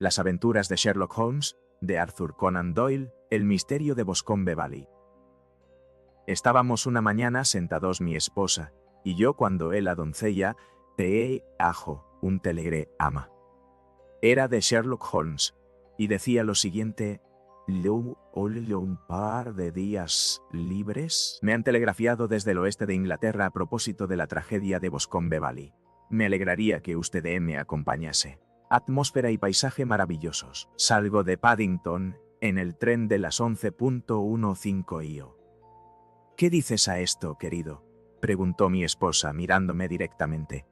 Las aventuras de Sherlock Holmes, de Arthur Conan Doyle, El misterio de Boscombe Valley. Estábamos una mañana sentados mi esposa y yo cuando la doncella te ajo un telegrama. Era de Sherlock Holmes y decía lo siguiente: un par de días libres. Me han telegrafiado desde el oeste de Inglaterra a propósito de la tragedia de Boscombe Valley. Me alegraría que usted me acompañase. Atmósfera y paisaje maravillosos. Salgo de Paddington en el tren de las 11:15 IO. ¿Qué dices a esto, querido?, preguntó mi esposa mirándome directamente.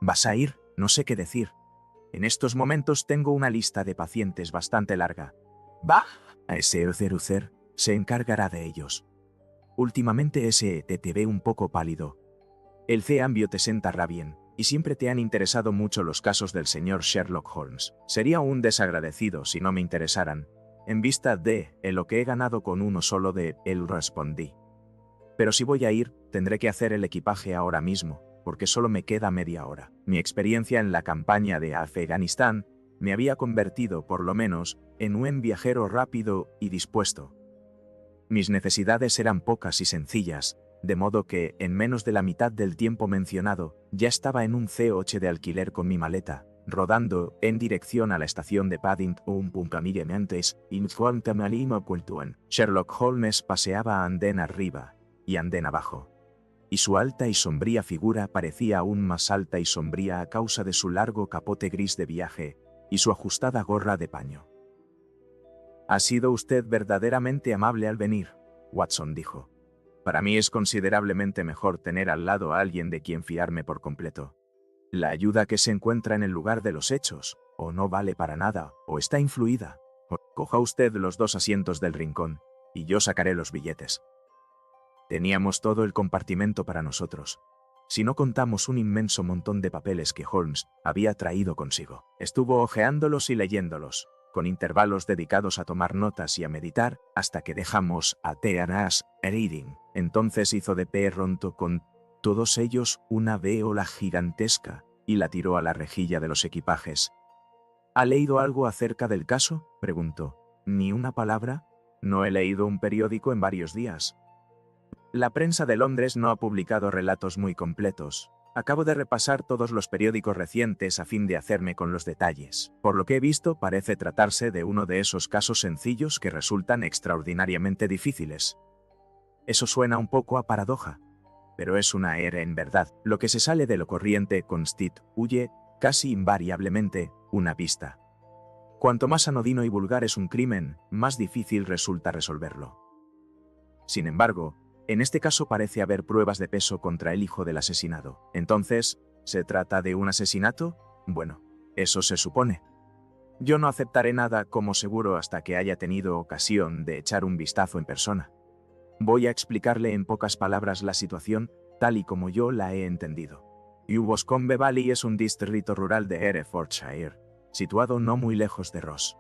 ¿Vas a ir? No sé qué decir. En estos momentos tengo una lista de pacientes bastante larga. Bah, a ese Cerucer se encargará de ellos. Últimamente te ve un poco pálido. El cambio te sentará bien, y siempre te han interesado mucho los casos del señor Sherlock Holmes. Sería un desagradecido si no me interesaran. En vista de lo que he ganado con uno solo de él, respondí. Pero si voy a ir, tendré que hacer el equipaje ahora mismo, porque solo me queda media hora. Mi experiencia en la campaña de Afganistán me había convertido, por lo menos, en un viajero rápido y dispuesto. Mis necesidades eran pocas y sencillas, de modo que, en menos de la mitad del tiempo mencionado, ya estaba en un coche de alquiler con mi maleta, rodando en dirección a la estación de Paddington. Sherlock Holmes paseaba andén arriba y andén abajo, y su alta y sombría figura parecía aún más alta y sombría a causa de su largo capote gris de viaje y su ajustada gorra de paño. «Ha sido usted verdaderamente amable al venir», Watson dijo. «Para mí es considerablemente mejor tener al lado a alguien de quien fiarme por completo. La ayuda que se encuentra en el lugar de los hechos, o no vale para nada, o está influida. Coja usted los 2 asientos del rincón, y yo sacaré los billetes». Teníamos todo el compartimento para nosotros, si no contamos un inmenso montón de papeles que Holmes había traído consigo. Estuvo hojeándolos y leyéndolos, con intervalos dedicados a tomar notas y a meditar, hasta que dejamos a Tearas Reading. Entonces hizo de pronto con todos ellos una véola gigantesca y la tiró a la rejilla de los equipajes. ¿Ha leído algo acerca del caso?, preguntó. ¿Ni una palabra? No he leído un periódico en varios días. La prensa de Londres no ha publicado relatos muy completos. Acabo de repasar todos los periódicos recientes a fin de hacerme con los detalles. Por lo que he visto, parece tratarse de uno de esos casos sencillos que resultan extraordinariamente difíciles. Eso suena un poco a paradoja, pero es una era en verdad. Lo que se sale de lo corriente constituye, casi invariablemente, una pista. Cuanto más anodino y vulgar es un crimen, más difícil resulta resolverlo. Sin embargo, en este caso parece haber pruebas de peso contra el hijo del asesinado. Entonces, ¿se trata de un asesinato? Bueno, eso se supone. Yo no aceptaré nada como seguro hasta que haya tenido ocasión de echar un vistazo en persona. Voy a explicarle en pocas palabras la situación, tal y como yo la he entendido. Boscombe Valley es un distrito rural de Herefordshire, situado no muy lejos de Ross.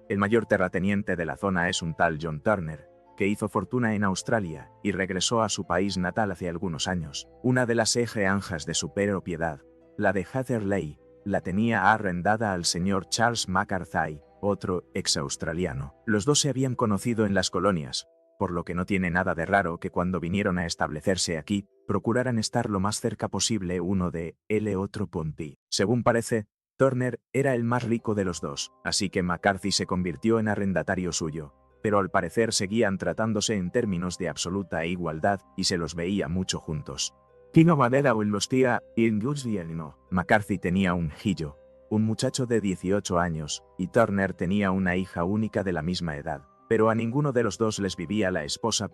El mayor terrateniente de la zona es un tal John Turner, que hizo fortuna en Australia y regresó a su país natal hace algunos años. Una de las granjas de su propiedad, la de Hatherley, la tenía arrendada al señor Charles McCarthy, otro ex-australiano. Los dos se habían conocido en las colonias, por lo que no tiene nada de raro que cuando vinieron a establecerse aquí, procuraran estar lo más cerca posible uno de otro. Según parece, Turner era el más rico de los dos, así que McCarthy se convirtió en arrendatario suyo. Pero al parecer seguían tratándose en términos de absoluta igualdad y se los veía mucho juntos. McCarthy tenía un hijo, un muchacho de 18 años, y Turner tenía una hija única de la misma edad, pero a ninguno de los dos les vivía la esposa.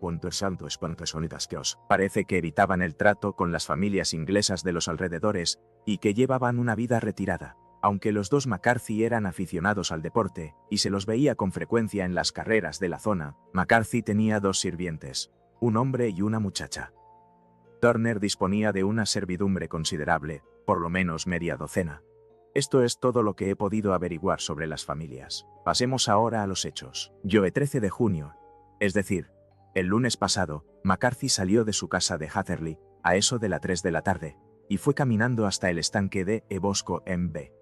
Parece que evitaban el trato con las familias inglesas de los alrededores y que llevaban una vida retirada. Aunque los dos McCarthy eran aficionados al deporte y se los veía con frecuencia en las carreras de la zona, McCarthy tenía 2 sirvientes, un hombre y una muchacha. Turner disponía de una servidumbre considerable, por lo menos media docena. Esto es todo lo que he podido averiguar sobre las familias. Pasemos ahora a los hechos. El 13 de junio, es decir, el lunes pasado, McCarthy salió de su casa de Hatherley a eso de las 3 de la tarde y fue caminando hasta el estanque de Boscombe,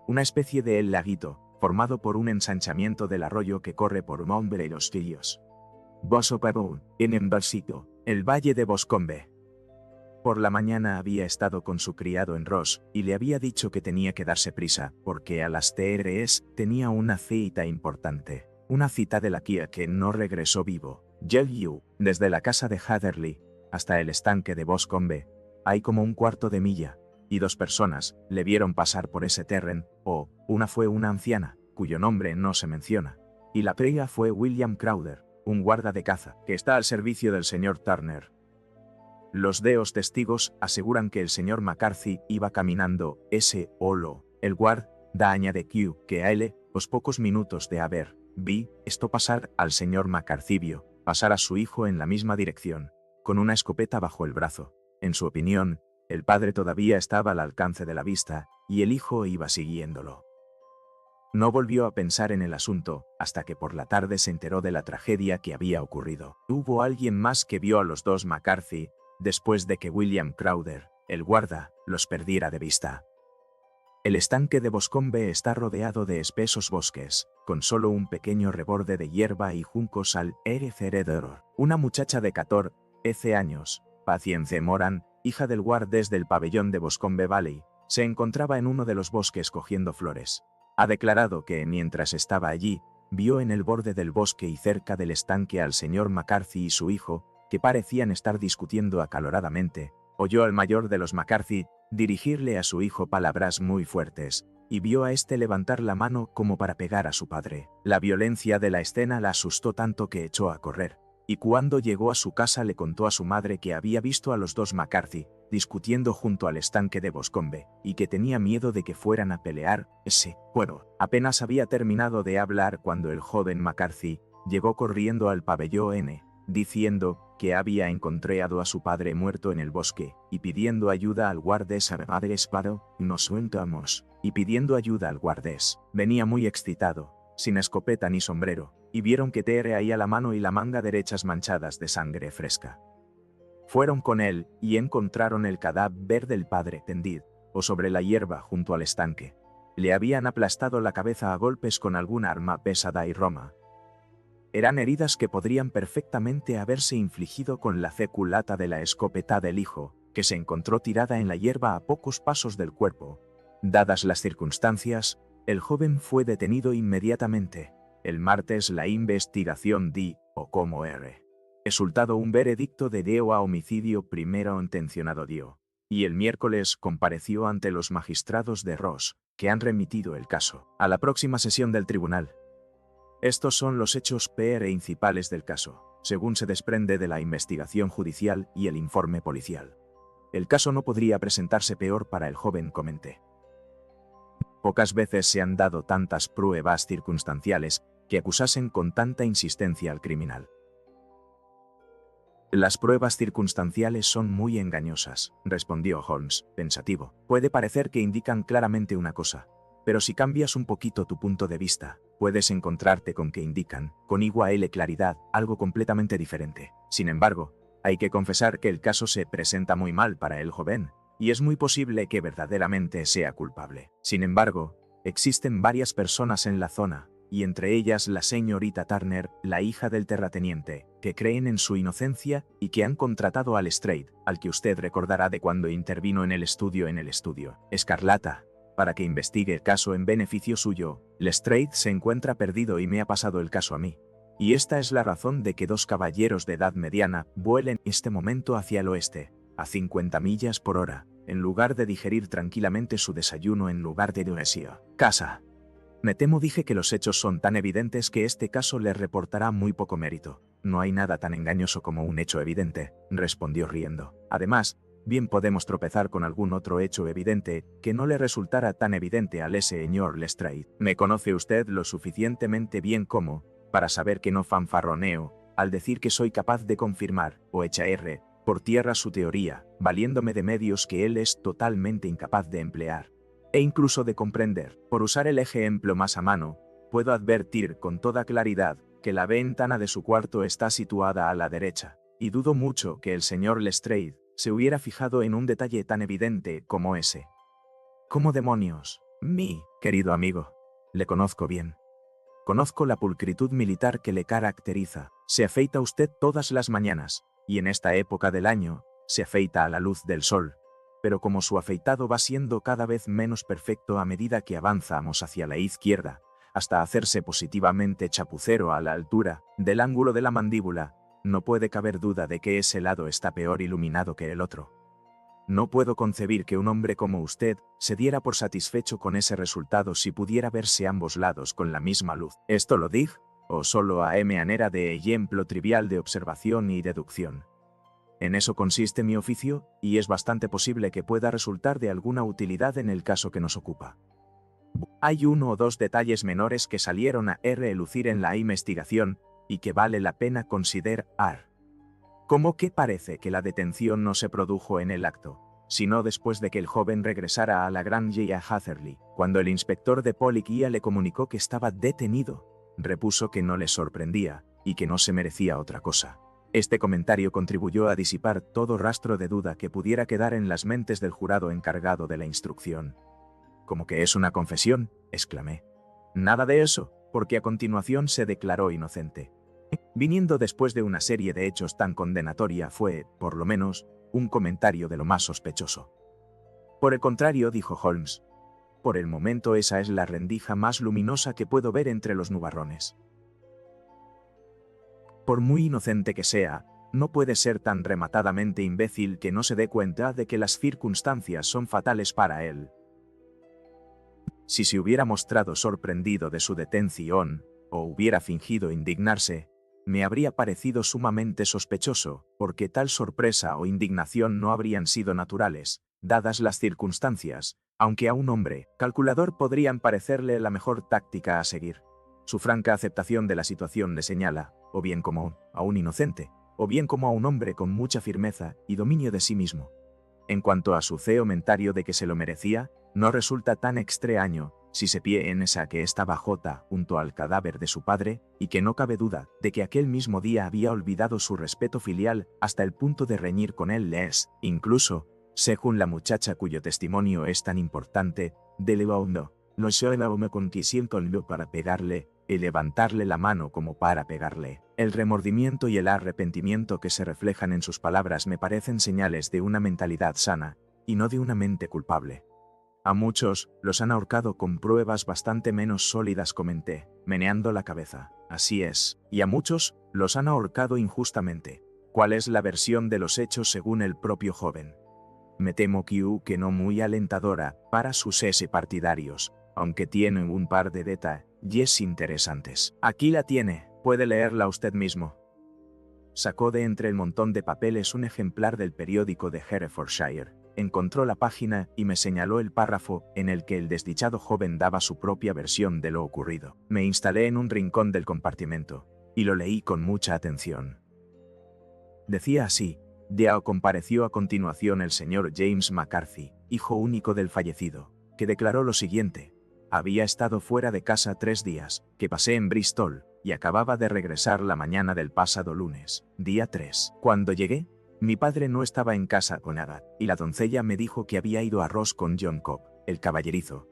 una especie de laguito formado por un ensanchamiento del arroyo que corre por Montbel y los Fillos. Bosopabón, en Embalsito, el valle de Boscombe. Por la mañana había estado con su criado en Ross y le había dicho que tenía que darse prisa, porque a las 3 tenía una cita importante. Una cita de la Kia que no regresó vivo. Desde la casa de Hatherley hasta el estanque de Boscombe, hay como un cuarto de milla, y 2 personas le vieron pasar por ese terreno, una fue una anciana, cuyo nombre no se menciona, y la prega fue William Crowder, un guarda de caza, que está al servicio del señor Turner. Los testigos aseguran que el señor McCarthy iba caminando el guarda añade que a él, los pocos minutos de haber esto pasar al señor McCarthy vio pasar a su hijo en la misma dirección, con una escopeta bajo el brazo. En su opinión, el padre todavía estaba al alcance de la vista, y el hijo iba siguiéndolo. No volvió a pensar en el asunto, hasta que por la tarde se enteró de la tragedia que había ocurrido. Hubo alguien más que vio a los 2 McCarthy, después de que William Crowder, el guarda, los perdiera de vista. El estanque de Boscombe está rodeado de espesos bosques, con solo un pequeño reborde de hierba y juncos al alrededor. Una muchacha de 14 años, Patience Moran, hija del guardés del pabellón de Boscombe Valley, se encontraba en uno de los bosques cogiendo flores. Ha declarado que, mientras estaba allí, vio en el borde del bosque y cerca del estanque al señor McCarthy y su hijo, que parecían estar discutiendo acaloradamente. Oyó al mayor de los McCarthy dirigirle a su hijo palabras muy fuertes, y vio a este levantar la mano como para pegar a su padre. La violencia de la escena la asustó tanto que echó a correr, y cuando llegó a su casa le contó a su madre que había visto a los 2 McCarthy discutiendo junto al estanque de Boscombe, y que tenía miedo de que fueran a pelear. Apenas había terminado de hablar cuando el joven McCarthy llegó corriendo al pabellón, diciendo que había encontrado a su padre muerto en el bosque, y pidiendo ayuda al guardés Venía muy excitado, sin escopeta ni sombrero, y vieron que tenía la mano y la manga derechas manchadas de sangre fresca. Fueron con él, y encontraron el cadáver del padre tendido sobre la hierba junto al estanque. Le habían aplastado la cabeza a golpes con algún arma pesada y roma. Eran heridas que podrían perfectamente haberse infligido con la culata de la escopeta del hijo, que se encontró tirada en la hierba a pocos pasos del cuerpo. Dadas las circunstancias, el joven fue detenido inmediatamente. El martes la investigación resultado un veredicto de deo a homicidio primero intencionado y el miércoles compareció ante los magistrados de Ross, que han remitido el caso a la próxima sesión del tribunal. Estos son los hechos principales del caso, según se desprende de la investigación judicial y el informe policial. El caso no podría presentarse peor para el joven, comenté. Pocas veces se han dado tantas pruebas circunstanciales que acusasen con tanta insistencia al criminal. Las pruebas circunstanciales son muy engañosas, respondió Holmes, pensativo. Puede parecer que indican claramente una cosa, pero si cambias un poquito tu punto de vista, puedes encontrarte con que indican, con igual claridad, algo completamente diferente. Sin embargo, hay que confesar que el caso se presenta muy mal para el joven, y es muy posible que verdaderamente sea culpable. Sin embargo, existen varias personas en la zona, y entre ellas la señorita Turner, la hija del terrateniente, que creen en su inocencia y que han contratado al Lestrade, al que usted recordará de cuando intervino en el estudio Escarlata, para que investigue el caso en beneficio suyo. Lestrade se encuentra perdido y me ha pasado el caso a mí. Y esta es la razón de que 2 caballeros de edad mediana vuelen en este momento hacia el oeste, a 50 millas por hora, en lugar de digerir tranquilamente su desayuno en lugar de casa. Me temo, dije, que los hechos son tan evidentes que este caso les reportará muy poco mérito. No hay nada tan engañoso como un hecho evidente, respondió riendo. Además, bien podemos tropezar con algún otro hecho evidente que no le resultara tan evidente al señor Lestrade. Me conoce usted lo suficientemente bien como para saber que no fanfarroneo al decir que soy capaz de confirmar o echar por tierra su teoría, valiéndome de medios que él es totalmente incapaz de emplear. E incluso de comprender. Por usar el ejemplo más a mano, puedo advertir con toda claridad que la ventana de su cuarto está situada a la derecha, y dudo mucho que el señor Lestrade se hubiera fijado en un detalle tan evidente como ese. ¿Cómo demonios, mi querido amigo? Le conozco bien. Conozco la pulcritud militar que le caracteriza. Se afeita usted todas las mañanas, y en esta época del año, se afeita a la luz del sol. Pero como su afeitado va siendo cada vez menos perfecto a medida que avanzamos hacia la izquierda, hasta hacerse positivamente chapucero a la altura del ángulo de la mandíbula, no puede caber duda de que ese lado está peor iluminado que el otro. No puedo concebir que un hombre como usted se diera por satisfecho con ese resultado si pudiera verse ambos lados con la misma luz. ¿Esto lo dig? ¿O solo a manera de ejemplo trivial de observación y deducción? En eso consiste mi oficio, y es bastante posible que pueda resultar de alguna utilidad en el caso que nos ocupa. Hay uno o dos detalles menores que salieron a relucir en la investigación y que vale la pena considerar. Como que parece que la detención no se produjo en el acto, sino después de que el joven regresara a la Granja Hatherley. Cuando el inspector de policía le comunicó que estaba detenido, repuso que no le sorprendía y que no se merecía otra cosa. Este comentario contribuyó a disipar todo rastro de duda que pudiera quedar en las mentes del jurado encargado de la instrucción. «¿Cómo que es una confesión?», exclamé. «Nada de eso, porque a continuación se declaró inocente». Viniendo después de una serie de hechos tan condenatoria fue, por lo menos, un comentario de lo más sospechoso. «Por el contrario», dijo Holmes, «por el momento esa es la rendija más luminosa que puedo ver entre los nubarrones. Por muy inocente que sea, no puede ser tan rematadamente imbécil que no se dé cuenta de que las circunstancias son fatales para él. Si se hubiera mostrado sorprendido de su detención, o hubiera fingido indignarse, me habría parecido sumamente sospechoso, porque tal sorpresa o indignación no habrían sido naturales, dadas las circunstancias, aunque a un hombre calculador podrían parecerle la mejor táctica a seguir. Su franca aceptación de la situación le señala, o bien como a un inocente, o bien como a un hombre con mucha firmeza y dominio de sí mismo. En cuanto a su comentario de que se lo merecía, no resulta tan extraño si se piensa que estaba junto al cadáver de su padre y que no cabe duda de que aquel mismo día había olvidado su respeto filial hasta el punto de reñir con él. Incluso, según la muchacha cuyo testimonio es tan importante, de Leondo, no se me conquisiento para pegarle y levantarle la mano como para pegarle. El remordimiento y el arrepentimiento que se reflejan en sus palabras me parecen señales de una mentalidad sana, y no de una mente culpable. A muchos los han ahorcado con pruebas bastante menos sólidas, comenté, meneando la cabeza. Así es, y a muchos los han ahorcado injustamente. ¿Cuál es la versión de los hechos según el propio joven? Me temo que no muy alentadora para sus partidarios, aunque tiene un par de detalles interesantes. Aquí la tiene, puede leerla usted mismo. Sacó de entre el montón de papeles un ejemplar del periódico de Herefordshire, encontró la página y me señaló el párrafo en el que el desdichado joven daba su propia versión de lo ocurrido. Me instalé en un rincón del compartimento y lo leí con mucha atención. Decía así: compareció a continuación el señor James McCarthy, hijo único del fallecido, que declaró lo siguiente: había estado fuera de casa 3 días, que pasé en Bristol, y acababa de regresar la mañana del pasado lunes, día 3. Cuando llegué, mi padre no estaba en casa con Agatha, y la doncella me dijo que había ido a Ross con John Cobb, el caballerizo.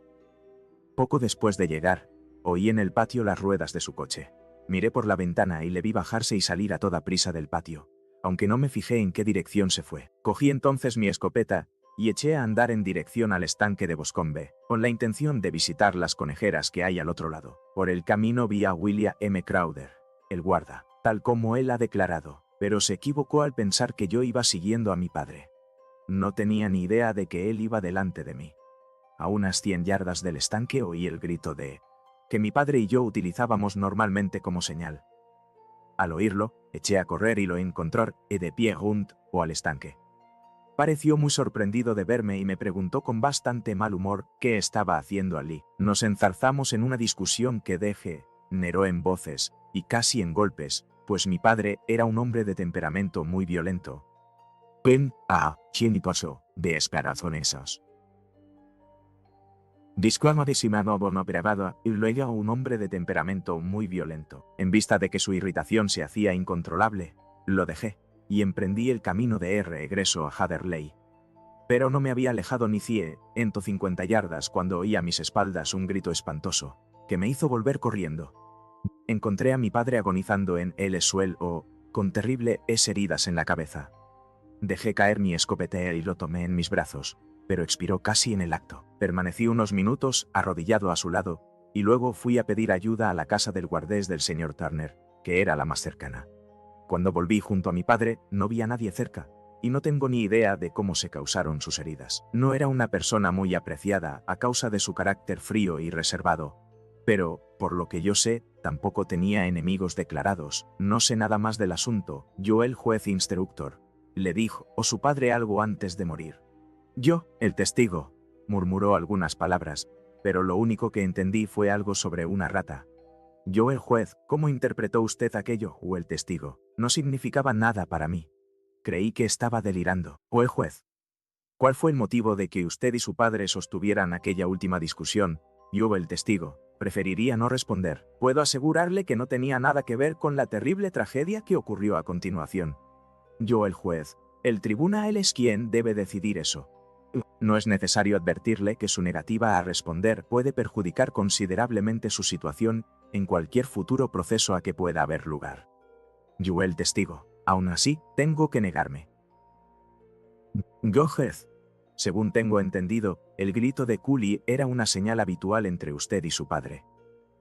Poco después de llegar, oí en el patio las ruedas de su coche. Miré por la ventana y le vi bajarse y salir a toda prisa del patio, aunque no me fijé en qué dirección se fue. Cogí entonces mi escopeta y eché a andar en dirección al estanque de Boscombe, con la intención de visitar las conejeras que hay al otro lado. Por el camino vi a William M. Crowder, el guarda, tal como él ha declarado, pero se equivocó al pensar que yo iba siguiendo a mi padre. No tenía ni idea de que él iba delante de mí. A unas 100 yardas del estanque oí el grito que mi padre y yo utilizábamos normalmente como señal. Al oírlo, eché a correr y lo encontré de pie junto al estanque. Pareció muy sorprendido de verme y me preguntó con bastante mal humor qué estaba haciendo allí. Nos enzarzamos en una discusión que degeneró en voces y casi en golpes, pues mi padre era un hombre de temperamento muy violento. Chinicoso, de esperazonesos. Discuamadísimo no grabado, y luego un hombre de temperamento muy violento. En vista de que su irritación se hacía incontrolable, lo dejé, y emprendí el camino de regreso a Hatherley. Pero no me había alejado ni 150 yardas cuando oí a mis espaldas un grito espantoso. que me hizo volver corriendo. Encontré a mi padre agonizando en el suelo, con terribles heridas en la cabeza. Dejé caer mi escopeta y lo tomé en mis brazos, pero expiró casi en el acto. Permanecí unos minutos arrodillado a su lado, y luego fui a pedir ayuda a la casa del guardés del señor Turner, que era la más cercana. Cuando volví junto a mi padre, no vi a nadie cerca, y no tengo ni idea de cómo se causaron sus heridas. No era una persona muy apreciada a causa de su carácter frío y reservado, pero, por lo que yo sé, tampoco tenía enemigos declarados. No sé nada más del asunto. Yo, el juez instructor, le dijo a su padre algo antes de morir. Yo, el testigo, murmuró algunas palabras, pero lo único que entendí fue algo sobre una rata. Yo, el juez, ¿cómo interpretó usted aquello? O el testigo. No significaba nada para mí. Creí que estaba delirando. O el juez. ¿Cuál fue el motivo de que usted y su padre sostuvieran aquella última discusión? Yo, el testigo, preferiría no responder. Puedo asegurarle que no tenía nada que ver con la terrible tragedia que ocurrió a continuación. Yo, el juez. El tribunal es quien debe decidir eso. No es necesario advertirle que su negativa a responder puede perjudicar considerablemente su situación en cualquier futuro proceso a que pueda haber lugar. Yo, el testigo. Aún así, tengo que negarme. Juez. Según tengo entendido, el grito de Cooley era una señal habitual entre usted y su padre.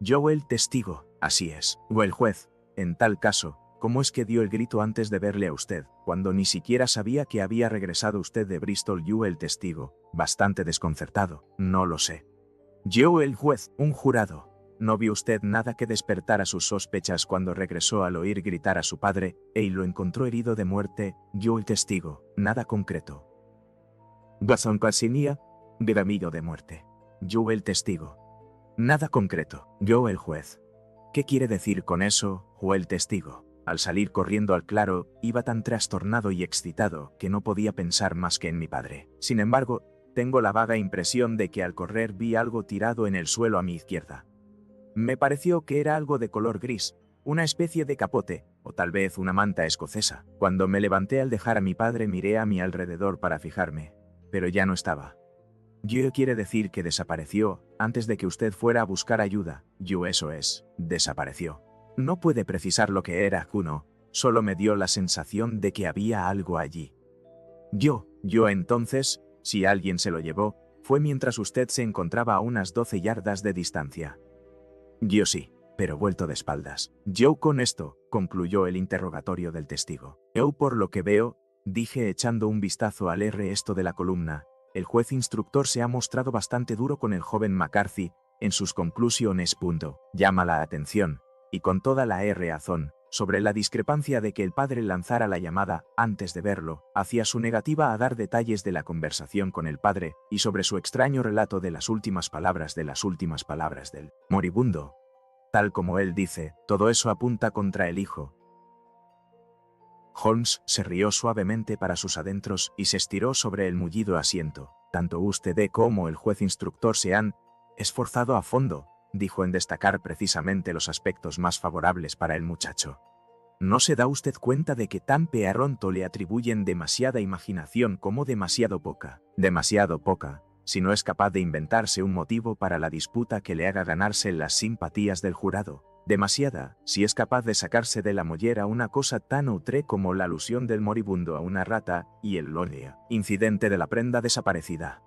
Yo, el testigo. Así es. O el juez. En tal caso, ¿cómo es que dio el grito antes de verle a usted, cuando ni siquiera sabía que había regresado usted de Bristol? Yo, el testigo, bastante desconcertado. No lo sé. Yo, el juez, un jurado. ¿No vio usted nada que despertara sus sospechas cuando regresó al oír gritar a su padre, y lo encontró herido de muerte? Yo, el testigo, nada concreto. Gazón Casinía, del amigo de muerte. Yo, el testigo. Nada concreto. Yo, el juez. ¿Qué quiere decir con eso? O el testigo. Al salir corriendo al claro, iba tan trastornado y excitado que no podía pensar más que en mi padre. Sin embargo, tengo la vaga impresión de que al correr vi algo tirado en el suelo a mi izquierda. Me pareció que era algo de color gris, una especie de capote, o tal vez una manta escocesa. Cuando me levanté al dejar a mi padre miré a mi alrededor para fijarme, pero ya no estaba. Yo quiere decir que desapareció antes de que usted fuera a buscar ayuda. Yo, eso es, desapareció. No puede precisar lo que era, Kuno, solo me dio la sensación de que había algo allí. Yo entonces, si alguien se lo llevó, fue mientras usted se encontraba a unas 12 yardas de distancia. Yo sí, pero vuelto de espaldas. Yo, con esto, concluyó el interrogatorio del testigo. Yo, por lo que veo, dije echando un vistazo al resto de la columna, el juez instructor se ha mostrado bastante duro con el joven McCarthy en sus conclusiones. Llama la atención, y con toda la razón, sobre la discrepancia de que el padre lanzara la llamada antes de verlo, hacia su negativa a dar detalles de la conversación con el padre, y sobre su extraño relato de las últimas palabras del moribundo. Tal como él dice, todo eso apunta contra el hijo. Holmes se rió suavemente para sus adentros y se estiró sobre el mullido asiento. Tanto usted como el juez instructor se han esforzado a fondo, dijo, en destacar precisamente los aspectos más favorables para el muchacho. ¿No se da usted cuenta de que tan pronto le atribuyen demasiada imaginación como demasiado poca? Demasiado poca, si no es capaz de inventarse un motivo para la disputa que le haga ganarse las simpatías del jurado. Demasiada, si es capaz de sacarse de la mollera una cosa tan outré como la alusión del moribundo a una rata y el incidente de la prenda desaparecida.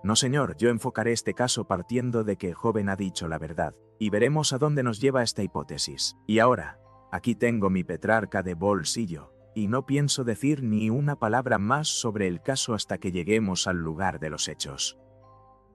No, señor, yo enfocaré este caso partiendo de que el joven ha dicho la verdad, y veremos a dónde nos lleva esta hipótesis. Y ahora, aquí tengo mi Petrarca de bolsillo, y no pienso decir ni una palabra más sobre el caso hasta que lleguemos al lugar de los hechos.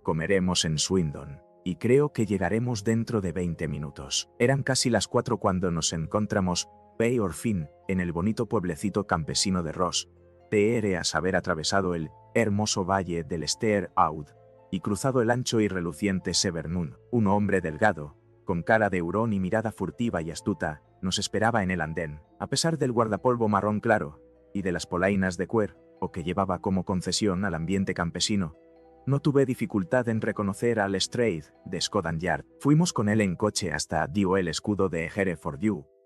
Comeremos en Swindon, y creo que llegaremos dentro de 20 minutos. Eran casi las 4 cuando nos encontramos, por fin, en el bonito pueblecito campesino de Ross, tras haber atravesado el hermoso valle del Steer Out y cruzado el ancho y reluciente Severnun. Un hombre delgado, con cara de hurón y mirada furtiva y astuta, nos esperaba en el andén. A pesar del guardapolvo marrón claro y de las polainas de cuero que llevaba como concesión al ambiente campesino, no tuve dificultad en reconocer al Lestrade de Scotland Yard. Fuimos con él en coche hasta el escudo de Hereford,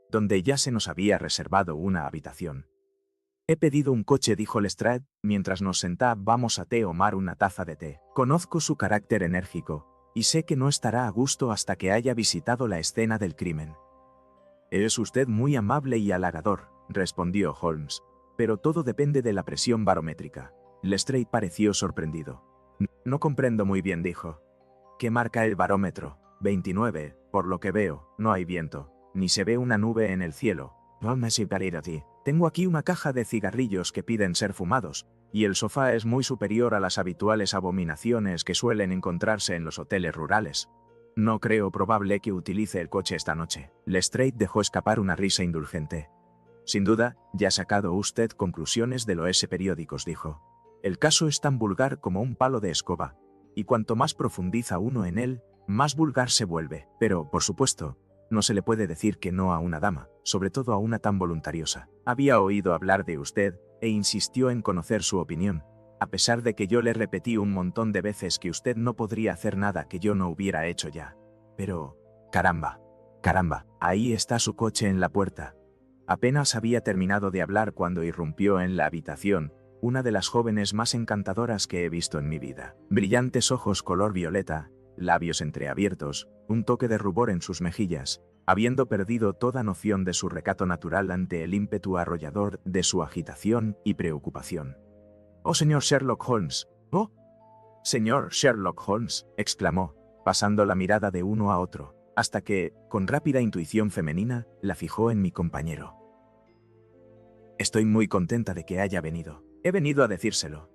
donde ya se nos había reservado una habitación. He pedido un coche, dijo Lestrade, mientras nos sentábamos a tomar una taza de té. Conozco su carácter enérgico, y sé que no estará a gusto hasta que haya visitado la escena del crimen. Es usted muy amable y halagador, respondió Holmes, pero todo depende de la presión barométrica. Lestrade pareció sorprendido. No comprendo muy bien, dijo. ¿Qué marca el barómetro? 29, por lo que veo, no hay viento, ni se ve una nube en el cielo. Vamos a ir a ti. Tengo aquí una caja de cigarrillos que piden ser fumados, y el sofá es muy superior a las habituales abominaciones que suelen encontrarse en los hoteles rurales. No creo probable que utilice el coche esta noche. Lestrade dejó escapar una risa indulgente. Sin duda, ya ha sacado usted conclusiones de los periódicos, dijo. El caso es tan vulgar como un palo de escoba, y cuanto más profundiza uno en él, más vulgar se vuelve. Pero, por supuesto, no se le puede decir que no a una dama, sobre todo a una tan voluntariosa. Había oído hablar de usted e insistió en conocer su opinión, a pesar de que yo le repetí un montón de veces que usted no podría hacer nada que yo no hubiera hecho ya. Pero, caramba, ahí está su coche en la puerta. Apenas había terminado de hablar cuando irrumpió en la habitación una de las jóvenes más encantadoras que he visto en mi vida. Brillantes ojos color violeta, labios entreabiertos, un toque de rubor en sus mejillas, habiendo perdido toda noción de su recato natural ante el ímpetu arrollador de su agitación y preocupación. «Oh, señor Sherlock Holmes. Oh, señor Sherlock Holmes», exclamó, pasando la mirada de uno a otro, hasta que, con rápida intuición femenina, la fijó en mi compañero. «Estoy muy contenta de que haya venido. He venido a decírselo.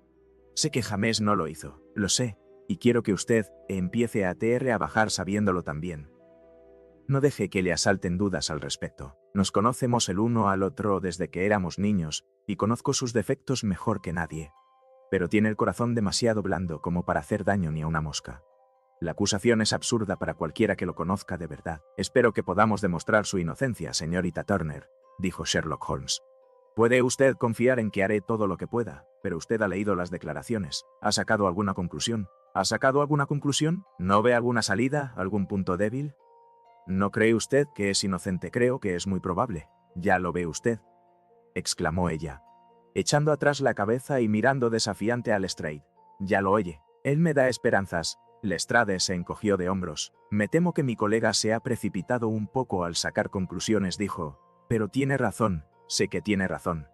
Sé que James no lo hizo, lo sé, y quiero que usted empiece a bajar sabiéndolo también. No deje que le asalten dudas al respecto. Nos conocemos el uno al otro desde que éramos niños, y conozco sus defectos mejor que nadie. Pero tiene el corazón demasiado blando como para hacer daño ni a una mosca. La acusación es absurda para cualquiera que lo conozca de verdad. Espero que podamos demostrar su inocencia, señorita Turner», dijo Sherlock Holmes. «Puede usted confiar en que haré todo lo que pueda, pero usted ha leído las declaraciones. ¿Ha sacado alguna conclusión? ¿Ha sacado alguna conclusión? ¿No ve alguna salida, algún punto débil? ¿No cree usted que es inocente? Creo que es muy probable. Ya lo ve usted», exclamó ella, echando atrás la cabeza y mirando desafiante a Lestrade. «Ya lo oye. Él me da esperanzas». Lestrade se encogió de hombros. «Me temo que mi colega se ha precipitado un poco al sacar conclusiones», dijo. «Pero tiene razón, sé que tiene razón.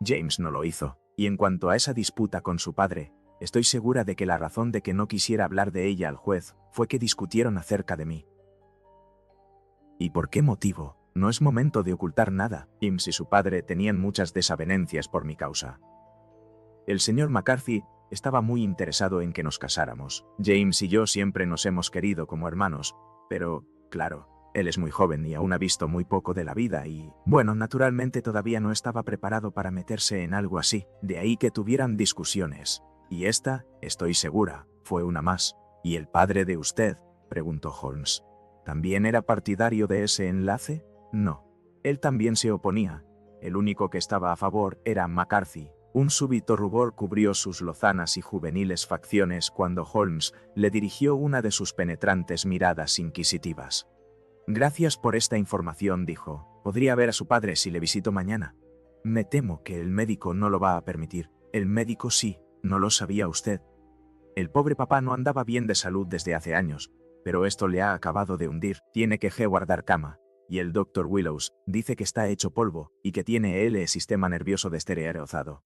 James no lo hizo. Y en cuanto a esa disputa con su padre, estoy segura de que la razón de que no quisiera hablar de ella al juez fue que discutieron acerca de mí». «¿Y por qué motivo? No es momento de ocultar nada. James y su padre tenían muchas desavenencias por mi causa. El señor McCarthy estaba muy interesado en que nos casáramos. James y yo siempre nos hemos querido como hermanos, pero, claro, él es muy joven y aún ha visto muy poco de la vida y, bueno, naturalmente todavía no estaba preparado para meterse en algo así. De ahí que tuvieran discusiones. Y esta, estoy segura, fue una más. ¿Y el padre de usted?», preguntó Holmes. «¿También era partidario de ese enlace?». «No. Él también se oponía. El único que estaba a favor era McCarthy». Un súbito rubor cubrió sus lozanas y juveniles facciones cuando Holmes le dirigió una de sus penetrantes miradas inquisitivas. «Gracias por esta información», dijo. «Podría ver a su padre si le visito mañana». «Me temo que el médico no lo va a permitir». «El médico sí, no lo sabía usted. El pobre papá no andaba bien de salud desde hace años, pero esto le ha acabado de hundir. Tiene que guardar cama. Y el Dr. Willows dice que está hecho polvo y que tiene el sistema nervioso destereozado».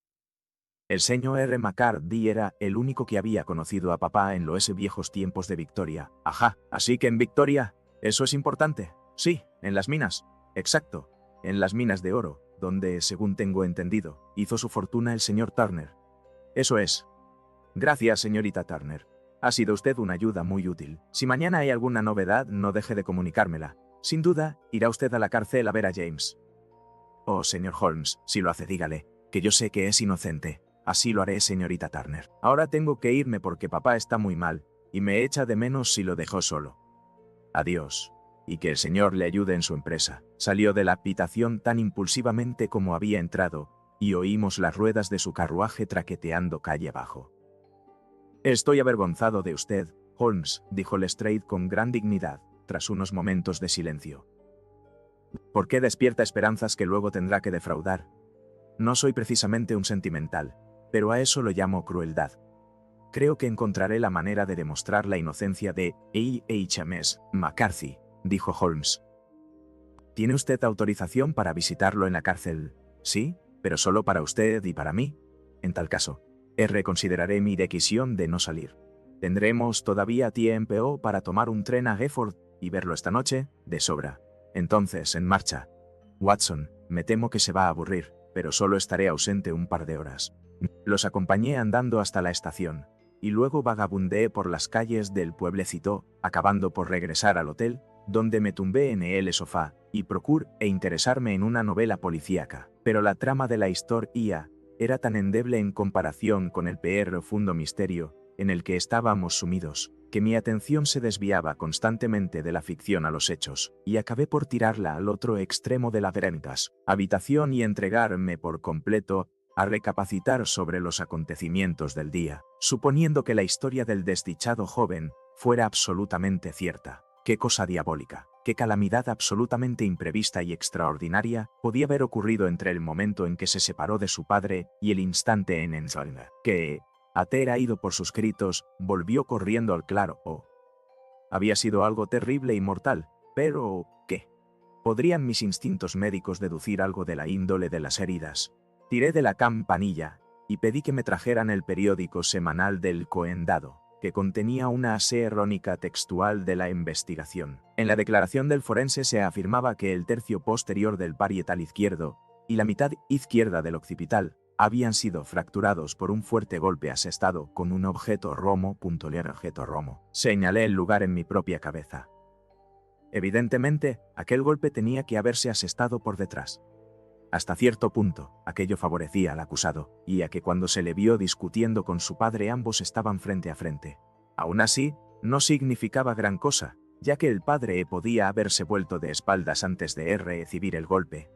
El señor R. McCarthy era el único que había conocido a papá en los viejos tiempos de Victoria. «Ajá, así que en Victoria, eso es importante». «Sí, en las minas». «Exacto, en las minas de oro, donde, según tengo entendido, hizo su fortuna el señor Turner». «Eso es». «Gracias, señorita Turner. Ha sido usted una ayuda muy útil. Si mañana hay alguna novedad, no deje de comunicármela. Sin duda, irá usted a la cárcel a ver a James». «Oh, señor Holmes, si lo hace, dígale, que yo sé que es inocente». «Así lo haré, señorita Turner. Ahora tengo que irme porque papá está muy mal, y me echa de menos si lo dejó solo. Adiós. Y que el señor le ayude en su empresa». Salió de la habitación tan impulsivamente como había entrado, y oímos las ruedas de su carruaje traqueteando calle abajo. «Estoy avergonzado de usted, Holmes», dijo Lestrade con gran dignidad, tras unos momentos de silencio. «¿Por qué despierta esperanzas que luego tendrá que defraudar? No soy precisamente un sentimental, pero a eso lo llamo crueldad. Creo que encontraré la manera de demostrar la inocencia de H.M.S. McCarthy, dijo Holmes. ¿Tiene usted autorización para visitarlo en la cárcel? Sí, pero solo para usted y para mí. En tal caso, reconsideraré mi decisión de no salir. Tendremos todavía tiempo para tomar un tren a Gifford y verlo esta noche, de sobra. Entonces, en marcha. Watson, me temo que se va a aburrir, pero solo estaré ausente un par de horas. Los acompañé andando hasta la estación, y luego vagabundeé por las calles del pueblecito, acabando por regresar al hotel, donde me tumbé en el sofá, y procuré interesarme en una novela policíaca. Pero la trama de la historia era tan endeble en comparación con el profundo misterio en el que estábamos sumidos, que mi atención se desviaba constantemente de la ficción a los hechos, y acabé por tirarla al otro extremo de la veredas habitación y entregarme por completo a recapacitar sobre los acontecimientos del día, suponiendo que la historia del desdichado joven fuera absolutamente cierta. Qué cosa diabólica, qué calamidad absolutamente imprevista y extraordinaria podía haber ocurrido entre el momento en que se separó de su padre y el instante en que, atraído por sus gritos, volvió corriendo al claro. Había sido algo terrible y mortal, pero ¿qué? ¿Podrían mis instintos médicos deducir algo de la índole de las heridas? Tiré de la campanilla y pedí que me trajeran el periódico semanal del Condado, que contenía una crónica textual de la investigación. En la declaración del forense se afirmaba que el tercio posterior del parietal izquierdo y la mitad izquierda del occipital habían sido fracturados por un fuerte golpe asestado con un objeto romo. Señalé el lugar en mi propia cabeza. Evidentemente, aquel golpe tenía que haberse asestado por detrás. Hasta cierto punto, aquello favorecía al acusado, y a que cuando se le vio discutiendo con su padre ambos estaban frente a frente. Aún así, no significaba gran cosa, ya que el padre podía haberse vuelto de espaldas antes de recibir el golpe.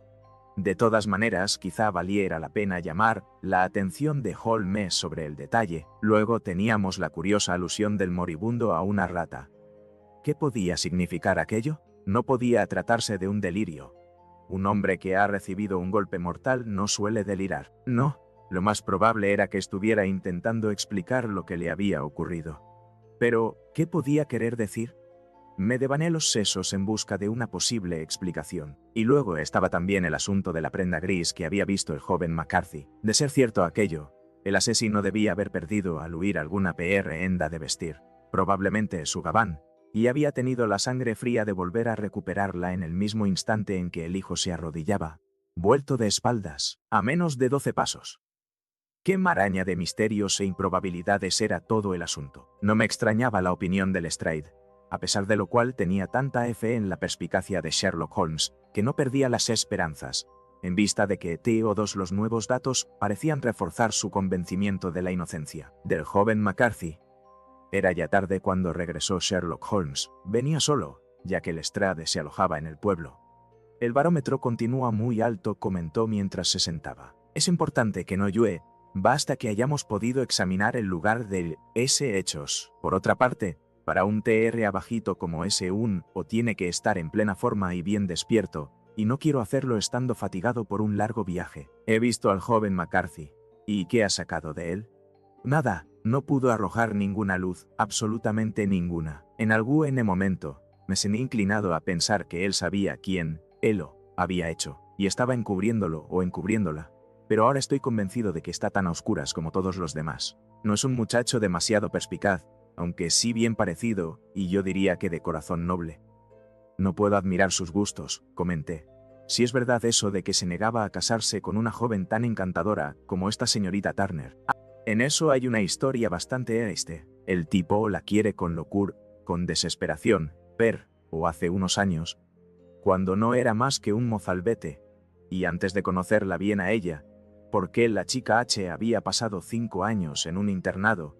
De todas maneras, quizá valiera la pena llamar la atención de Holmes sobre el detalle. Luego teníamos la curiosa alusión del moribundo a una rata. ¿Qué podía significar aquello? No podía tratarse de un delirio. Un hombre que ha recibido un golpe mortal no suele delirar. No, lo más probable era que estuviera intentando explicar lo que le había ocurrido. Pero, ¿qué podía querer decir? Me devané los sesos en busca de una posible explicación. Y luego estaba también el asunto de la prenda gris que había visto el joven McCarthy. De ser cierto aquello, el asesino debía haber perdido al huir alguna prenda de vestir, probablemente su gabán, y había tenido la sangre fría de volver a recuperarla en el mismo instante en que el hijo se arrodillaba, vuelto de espaldas, a menos de 12 pasos. Qué maraña de misterios e improbabilidades era todo el asunto. No me extrañaba la opinión del Lestrade, a pesar de lo cual tenía tanta fe en la perspicacia de Sherlock Holmes, que no perdía las esperanzas, en vista de que todos los nuevos datos parecían reforzar su convencimiento de la inocencia del joven McCarthy. Era ya tarde cuando regresó Sherlock Holmes. Venía solo, ya que Lestrade se alojaba en el pueblo. El barómetro continúa muy alto, comentó mientras se sentaba. Es importante que no llueve, basta que hayamos podido examinar el lugar de ese hechos. Por otra parte, para un TR abajito como ese o tiene que estar en plena forma y bien despierto, y no quiero hacerlo estando fatigado por un largo viaje. He visto al joven McCarthy. ¿Y qué ha sacado de él? Nada, no pudo arrojar ninguna luz, absolutamente ninguna. En algún momento, me sentí inclinado a pensar que él sabía quién él lo había hecho, y estaba encubriéndolo o encubriéndola. Pero ahora estoy convencido de que está tan a oscuras como todos los demás. No es un muchacho demasiado perspicaz, aunque sí bien parecido, y yo diría que de corazón noble. No puedo admirar sus gustos, comenté. Si es verdad eso de que se negaba a casarse con una joven tan encantadora como esta señorita Turner. En eso hay una historia bastante El tipo la quiere con locura, con desesperación, o hace unos años, cuando no era más que un mozalbete, y antes de conocerla bien a ella, porque la chica había pasado 5 años en un internado.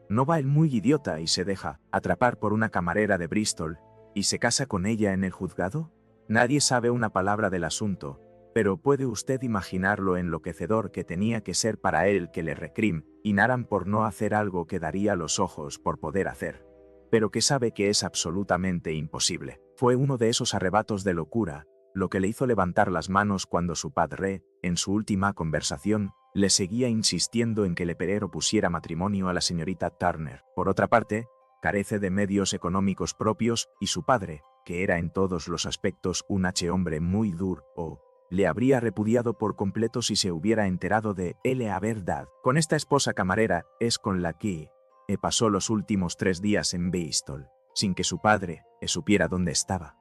¿No va el muy idiota y se deja atrapar por una camarera de Bristol y se casa con ella en el juzgado? Nadie sabe una palabra del asunto, pero puede usted imaginar lo enloquecedor que tenía que ser para él que le recriminaran por no hacer algo que daría los ojos por poder hacer, pero que sabe que es absolutamente imposible. Fue uno de esos arrebatos de locura, lo que le hizo levantar las manos cuando su padre, en su última conversación, le seguía insistiendo en que el perero pusiera matrimonio a la señorita Turner. Por otra parte, carece de medios económicos propios y su padre, que era en todos los aspectos un hombre muy duro, le habría repudiado por completo si se hubiera enterado de la verdad. Con esta esposa camarera es con la que pasó los últimos 3 días en Bristol, sin que su padre supiera dónde estaba.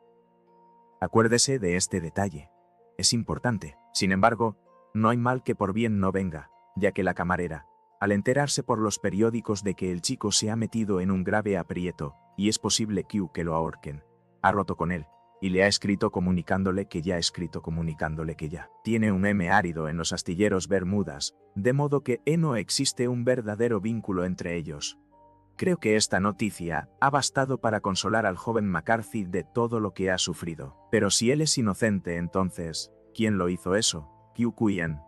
Acuérdese de este detalle. Es importante. Sin embargo, no hay mal que por bien no venga, ya que la camarera, al enterarse por los periódicos de que el chico se ha metido en un grave aprieto, y es posible que lo ahorquen, ha roto con él, y le ha escrito comunicándole que ya tiene un árido en los astilleros Bermudas, de modo que no existe un verdadero vínculo entre ellos. Creo que esta noticia ha bastado para consolar al joven McCarthy de todo lo que ha sufrido. Pero si él es inocente, entonces, ¿quién lo hizo eso? ¿Quién?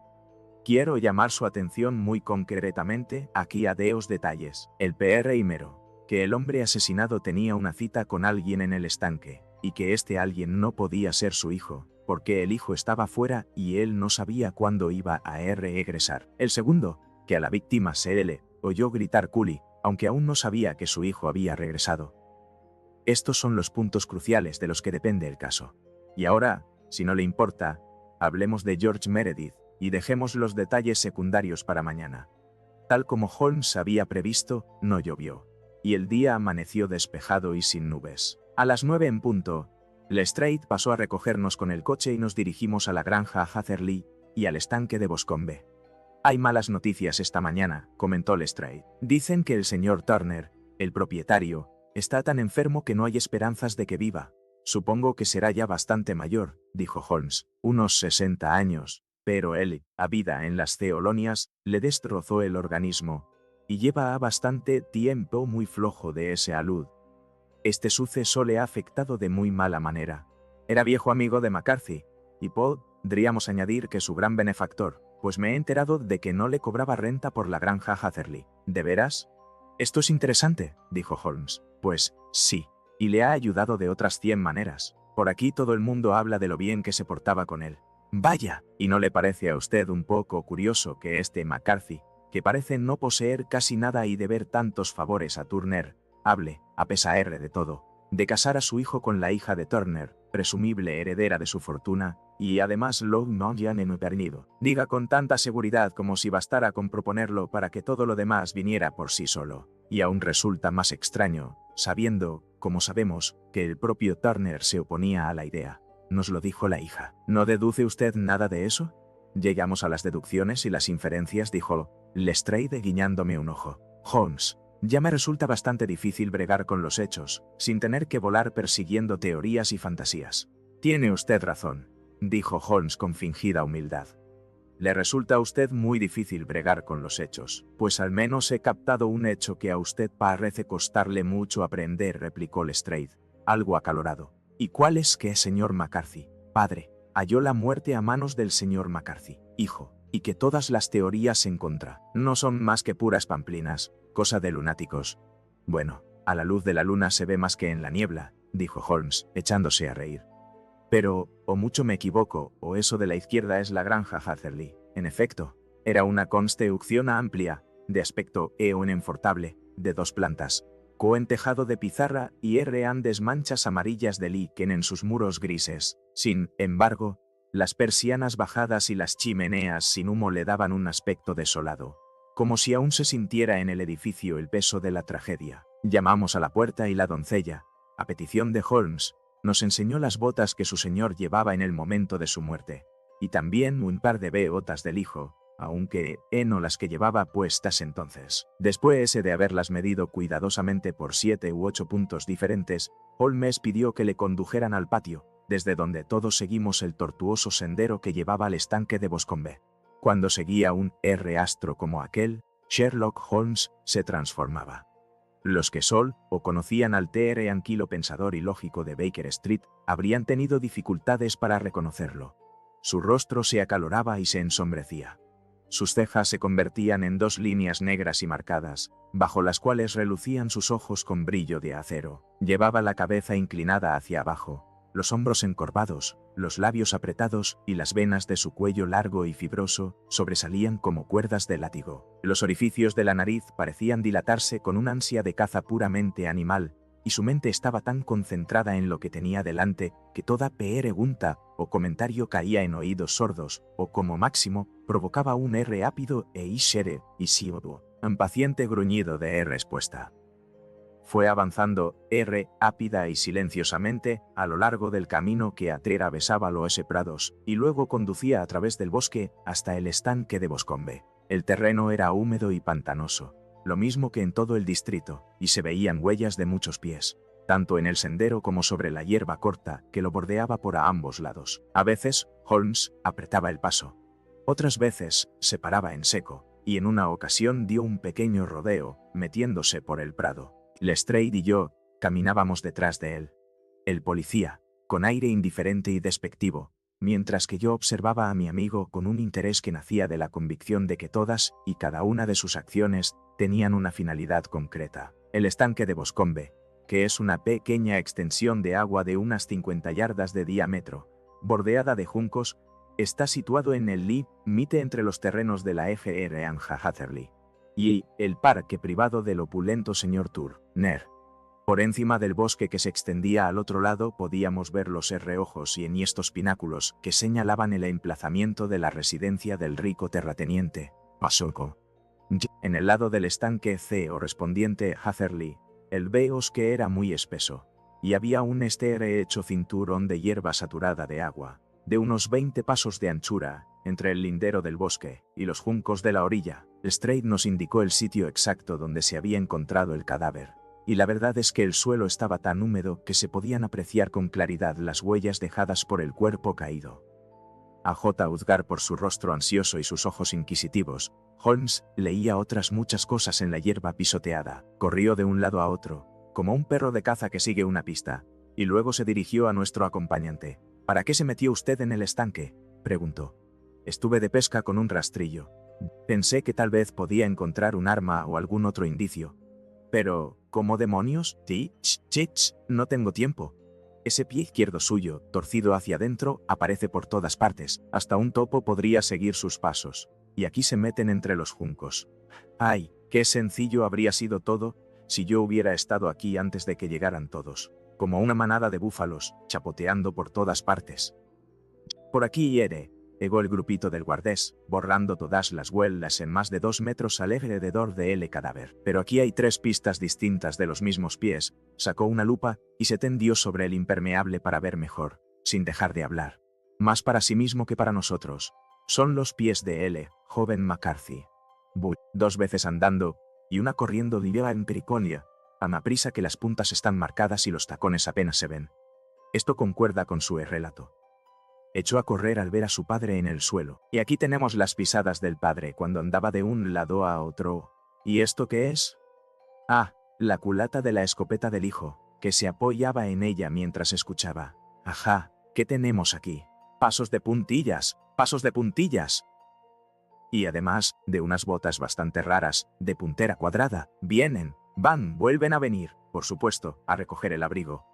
Quiero llamar su atención muy concretamente aquí a dos detalles. El primero, que el hombre asesinado tenía una cita con alguien en el estanque, y que este alguien no podía ser su hijo, porque el hijo estaba fuera y él no sabía cuándo iba a regresar. El segundo, que a la víctima se le oyó gritar Culi, aunque aún no sabía que su hijo había regresado. Estos son los puntos cruciales de los que depende el caso. Y ahora, si no le importa, hablemos de George Meredith y dejemos los detalles secundarios para mañana. Tal como Holmes había previsto, no llovió, y el día amaneció despejado y sin nubes. A las 9 en punto, Lestrade pasó a recogernos con el coche y nos dirigimos a la granja Hatherley y al estanque de Boscombe. Hay malas noticias esta mañana, comentó Lestrade. Dicen que el señor Turner, el propietario, está tan enfermo que no hay esperanzas de que viva. Supongo que será ya bastante mayor, dijo Holmes, unos 60 años, pero él, a vida en las ceolonias, le destrozó el organismo, y lleva bastante tiempo muy flojo de ese salud. Este suceso le ha afectado de muy mala manera. Era viejo amigo de McCarthy, y podríamos añadir que su gran benefactor, pues me he enterado de que no le cobraba renta por la granja Hatherley. ¿De veras? Esto es interesante, dijo Holmes. Pues, sí, y le ha ayudado de otras 100 maneras. Por aquí todo el mundo habla de lo bien que se portaba con él. Vaya, ¿y no le parece a usted un poco curioso que este McCarthy, que parece no poseer casi nada y deber tantos favores a Turner, hable, a pesar de todo, de casar a su hijo con la hija de Turner, presumible heredera de su fortuna, y además lo no ya en pernido? Diga con tanta seguridad como si bastara con proponerlo para que todo lo demás viniera por sí solo. Y aún resulta más extraño, sabiendo, como sabemos, que el propio Turner se oponía a la idea. Nos lo dijo la hija. ¿No deduce usted nada de eso? Llegamos a las deducciones y las inferencias, dijo Lestrade guiñándome un ojo. Holmes, ya me resulta bastante difícil bregar con los hechos, sin tener que volar persiguiendo teorías y fantasías. Tiene usted razón, dijo Holmes con fingida humildad. Le resulta a usted muy difícil bregar con los hechos, pues al menos he captado un hecho que a usted parece costarle mucho aprender, replicó Lestrade, algo acalorado. ¿Y cuál es que, señor McCarthy, padre, halló la muerte a manos del señor McCarthy, hijo, y que todas las teorías en contra no son más que puras pamplinas, cosa de lunáticos? Bueno, a la luz de la luna se ve más que en la niebla, dijo Holmes, echándose a reír. Pero, o mucho me equivoco, o eso de la izquierda es la granja Hatherley. En efecto, era una construcción amplia, de aspecto enfortable, de 2 plantas, con tejado de pizarra y grandes manchas amarillas de liquen en sus muros grises. Sin embargo, las persianas bajadas y las chimeneas sin humo le daban un aspecto desolado, como si aún se sintiera en el edificio el peso de la tragedia. Llamamos a la puerta y la doncella, a petición de Holmes, nos enseñó las botas que su señor llevaba en el momento de su muerte, y también un par de botas del hijo, aunque no las que llevaba puestas entonces. Después de haberlas medido cuidadosamente por 7 u 8 puntos diferentes, Holmes pidió que le condujeran al patio, desde donde todos seguimos el tortuoso sendero que llevaba al estanque de Boscombe. Cuando seguía un astro como aquel, Sherlock Holmes se transformaba. Los que o conocían al tranquilo pensador y lógico de Baker Street habrían tenido dificultades para reconocerlo. Su rostro se acaloraba y se ensombrecía. Sus cejas se convertían en 2 líneas negras y marcadas, bajo las cuales relucían sus ojos con brillo de acero. Llevaba la cabeza inclinada hacia abajo, los hombros encorvados, los labios apretados y las venas de su cuello largo y fibroso sobresalían como cuerdas de látigo. Los orificios de la nariz parecían dilatarse con un ansia de caza puramente animal, y su mente estaba tan concentrada en lo que tenía delante que toda pregunta o comentario caía en oídos sordos, o como máximo, provocaba un R ápido e ishere, y siodo, un paciente gruñido de respuesta. Fue avanzando, ápida y silenciosamente, a lo largo del camino que atravesaba los prados, y luego conducía a través del bosque hasta el estanque de Boscombe. El terreno era húmedo y pantanoso, lo mismo que en todo el distrito, y se veían huellas de muchos pies, tanto en el sendero como sobre la hierba corta que lo bordeaba por a ambos lados. A veces, Holmes apretaba el paso. Otras veces, se paraba en seco, y en una ocasión dio un pequeño rodeo, metiéndose por el prado. Lestrade y yo caminábamos detrás de él. El policía, con aire indiferente y despectivo, mientras que yo observaba a mi amigo con un interés que nacía de la convicción de que todas y cada una de sus acciones tenían una finalidad concreta. El estanque de Boscombe, que es una pequeña extensión de agua de unas 50 yardas de diámetro, bordeada de juncos, está situado en el límite entre los terrenos de la Fr. Anja Hatherley y el parque privado del opulento señor Turner. Por encima del bosque que se extendía al otro lado podíamos ver los reojos y enhiestos pináculos que señalaban el emplazamiento de la residencia del rico terrateniente, Pasoko. En el lado del estanque correspondiente Hatherley, el bosque era muy espeso, y había un estrecho cinturón de hierba saturada de agua, de unos 20 pasos de anchura, entre el lindero del bosque y los juncos de la orilla. Lestrade nos indicó el sitio exacto donde se había encontrado el cadáver, y la verdad es que el suelo estaba tan húmedo que se podían apreciar con claridad las huellas dejadas por el cuerpo caído. A juzgar por su rostro ansioso y sus ojos inquisitivos, Holmes leía otras muchas cosas en la hierba pisoteada. Corrió de un lado a otro, como un perro de caza que sigue una pista, y luego se dirigió a nuestro acompañante. ¿Para qué se metió usted en el estanque?, preguntó. Estuve de pesca con un rastrillo. Pensé que tal vez podía encontrar un arma o algún otro indicio. Pero, ¿cómo demonios? No tengo tiempo. Ese pie izquierdo suyo, torcido hacia adentro, aparece por todas partes. Hasta un topo podría seguir sus pasos. Y aquí se meten entre los juncos. ¡Ay, qué sencillo habría sido todo si yo hubiera estado aquí antes de que llegaran todos! Como una manada de búfalos, chapoteando por todas partes. Por aquí egó el grupito del guardés, borrando todas las huellas en más de 2 metros alrededor de el cadáver. Pero aquí hay 3 pistas distintas de los mismos pies. Sacó una lupa y se tendió sobre el impermeable para ver mejor, sin dejar de hablar. Más para sí mismo que para nosotros. Son los pies de joven McCarthy. 2 veces andando, y una corriendo liviana en periconia, a más prisa que las puntas están marcadas y los tacones apenas se ven. Esto concuerda con su relato. Echó a correr al ver a su padre en el suelo. Y aquí tenemos las pisadas del padre cuando andaba de un lado a otro. ¿Y esto qué es? Ah, la culata de la escopeta del hijo, que se apoyaba en ella mientras escuchaba. Ajá, ¿qué tenemos aquí? Pasos de puntillas, pasos de puntillas. Y además, de unas botas bastante raras, de puntera cuadrada. Vuelven a venir, por supuesto, a recoger el abrigo.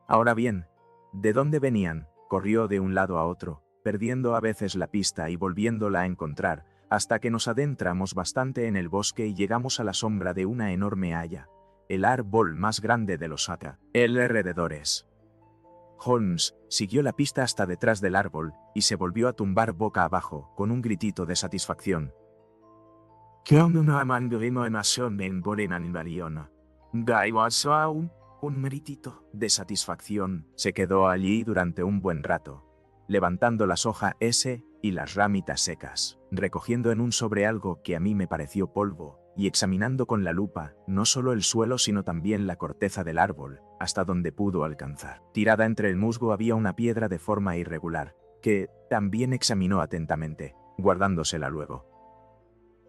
Ahora bien, ¿de dónde venían? Corrió de un lado a otro, perdiendo a veces la pista y volviéndola a encontrar, hasta que nos adentramos bastante en el bosque y llegamos a la sombra de una enorme haya, el árbol más grande de los alrededores. Holmes siguió la pista hasta detrás del árbol y se volvió a tumbar boca abajo, con un gritito de satisfacción. Un gritito de satisfacción se quedó allí durante un buen rato, levantando las hojas y las ramitas secas, recogiendo en un sobre algo que a mí me pareció polvo, y examinando con la lupa no solo el suelo sino también la corteza del árbol, hasta donde pudo alcanzar. Tirada entre el musgo había una piedra de forma irregular, que también examinó atentamente, guardándosela luego.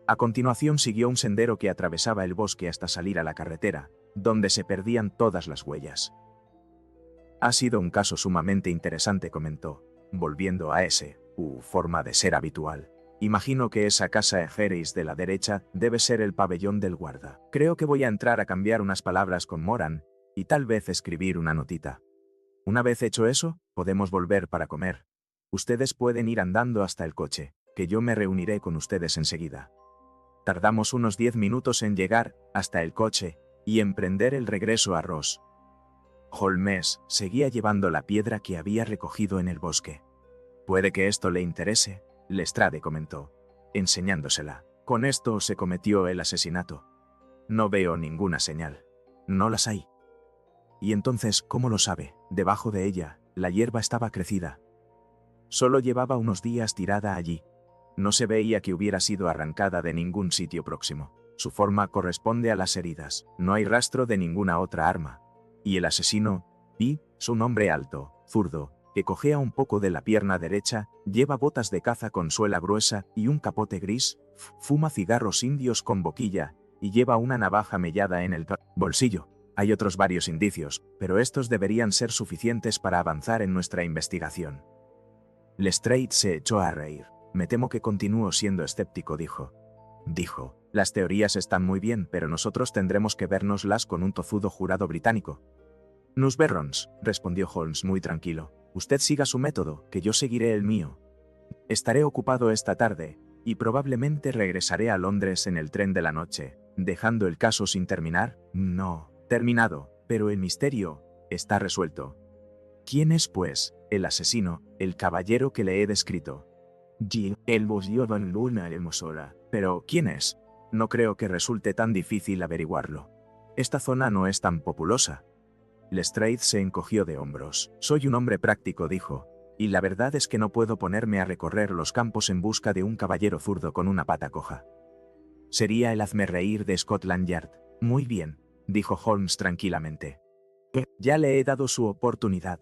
A continuación siguió un sendero que atravesaba el bosque hasta salir a la carretera, donde se perdían todas las huellas. Ha sido un caso sumamente interesante, comentó, volviendo a forma de ser habitual. Imagino que esa casa Egeris de la derecha debe ser el pabellón del guarda. Creo que voy a entrar a cambiar unas palabras con Moran y tal vez escribir una notita. Una vez hecho eso, podemos volver para comer. Ustedes pueden ir andando hasta el coche, que yo me reuniré con ustedes enseguida. Tardamos unos 10 minutos en llegar hasta el coche y emprender el regreso a Ross. Holmes seguía llevando la piedra que había recogido en el bosque. Puede que esto le interese, Lestrade comentó, enseñándosela. Con esto se cometió el asesinato. No veo ninguna señal. No las hay. Y entonces, ¿cómo lo sabe? Debajo de ella, la hierba estaba crecida. Solo llevaba unos días tirada allí. No se veía que hubiera sido arrancada de ningún sitio próximo. Su forma corresponde a las heridas. No hay rastro de ninguna otra arma. Y el asesino, es un hombre alto, zurdo, que cojea un poco de la pierna derecha, lleva botas de caza con suela gruesa y un capote gris, fuma cigarros indios con boquilla, y lleva una navaja mellada en el bolsillo. Hay otros varios indicios, pero estos deberían ser suficientes para avanzar en nuestra investigación. Lestrade se echó a reír. Me temo que continúo siendo escéptico, dijo. Las teorías están muy bien, pero nosotros tendremos que vérnoslas con un tozudo jurado británico. Nos verrons, respondió Holmes muy tranquilo. Usted siga su método, que yo seguiré el mío. Estaré ocupado esta tarde, y probablemente regresaré a Londres en el tren de la noche, dejando el caso sin terminar. No, terminado, pero el misterio está resuelto. ¿Quién es, pues, el asesino, el caballero que le he descrito? El bolsillo van luna hermosura. Pero, ¿quién es? No creo que resulte tan difícil averiguarlo. Esta zona no es tan populosa. Lestrade se encogió de hombros. Soy un hombre práctico, dijo, y la verdad es que no puedo ponerme a recorrer los campos en busca de un caballero zurdo con una pata coja. Sería el hazmerreír de Scotland Yard. Muy bien, dijo Holmes tranquilamente. Ya le he dado su oportunidad.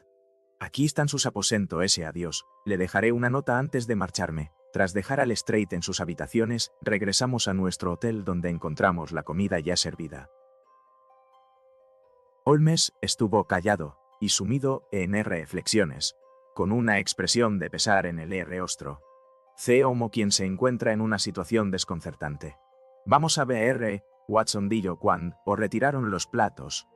Aquí están sus aposentos, ese adiós. Le dejaré una nota antes de marcharme. Tras dejar a Lestrade en sus habitaciones, regresamos a nuestro hotel donde encontramos la comida ya servida. Holmes estuvo callado y sumido en reflexiones, con una expresión de pesar en el rostro. Como quien se encuentra en una situación desconcertante. Vamos a ver, Watson, dijo cuando retiraron los platos.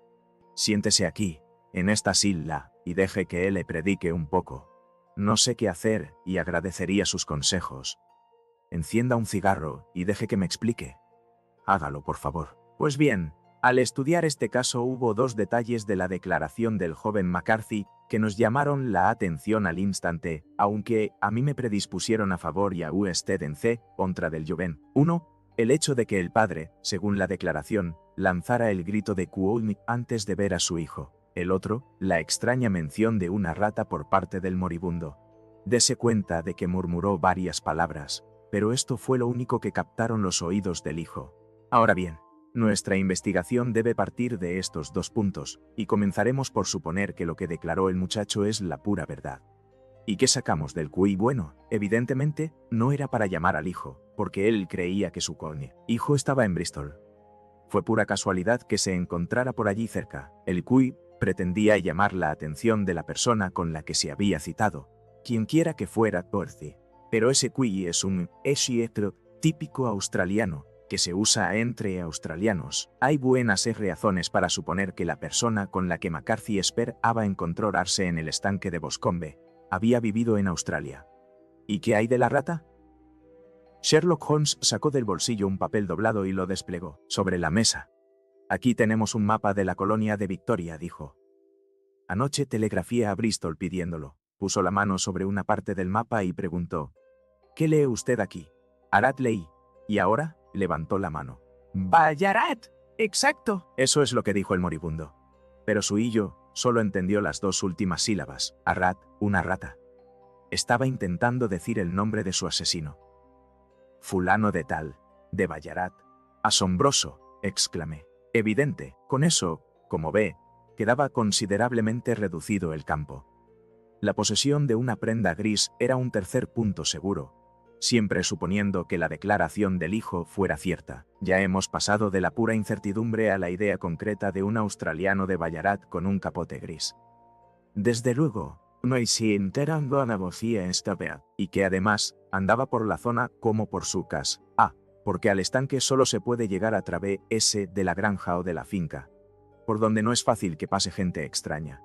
Siéntese aquí, en esta silla, y deje que él le predique un poco. No sé qué hacer y agradecería sus consejos. Encienda un cigarro y deje que me explique. Hágalo, por favor. Pues bien, al estudiar este caso hubo dos detalles de la declaración del joven McCarthy que nos llamaron la atención al instante, aunque a mí me predispusieron a favor y a usted en contra del joven. Uno, el hecho de que el padre, según la declaración, lanzara el grito de Quoll antes de ver a su hijo. El otro, la extraña mención de una rata por parte del moribundo. Dese cuenta de que murmuró varias palabras, pero esto fue lo único que captaron los oídos del hijo. Ahora bien, nuestra investigación debe partir de estos dos puntos, y comenzaremos por suponer que lo que declaró el muchacho es la pura verdad. ¿Y qué sacamos del QI? Bueno, evidentemente, no era para llamar al hijo, porque él creía que su hijo estaba en Bristol. Fue pura casualidad que se encontrara por allí cerca. El QI pretendía llamar la atención de la persona con la que se había citado, quienquiera que fuera Dorothy. Pero ese QI es un escietro típico australiano, que se usa entre australianos. Hay buenas razones para suponer que la persona con la que McCarthy esperaba encontrarse en el estanque de Boscombe había vivido en Australia. ¿Y qué hay de la rata? Sherlock Holmes sacó del bolsillo un papel doblado y lo desplegó sobre la mesa. Aquí tenemos un mapa de la colonia de Victoria, dijo. Anoche telegrafié a Bristol pidiéndolo. Puso la mano sobre una parte del mapa y preguntó: ¿Qué lee usted aquí? Arat leí. ¿Y ahora? Levantó la mano. Ballarat. Exacto. Eso es lo que dijo el moribundo. Pero su hillo solo entendió las dos últimas sílabas. Arat, una rata. Estaba intentando decir el nombre de su asesino. Fulano de tal, de Ballarat. Asombroso, exclamé. Evidente. Con eso, como ve, quedaba considerablemente reducido el campo. La posesión de una prenda gris era un tercer punto seguro, siempre suponiendo que la declaración del hijo fuera cierta. Ya hemos pasado de la pura incertidumbre a la idea concreta de un australiano de Ballarat con un capote gris. Desde luego, no hay si enterando a la vocía esta vez, y que además andaba por la zona como por su casa. Porque al estanque solo se puede llegar a través de la granja o de la finca, por donde no es fácil que pase gente extraña.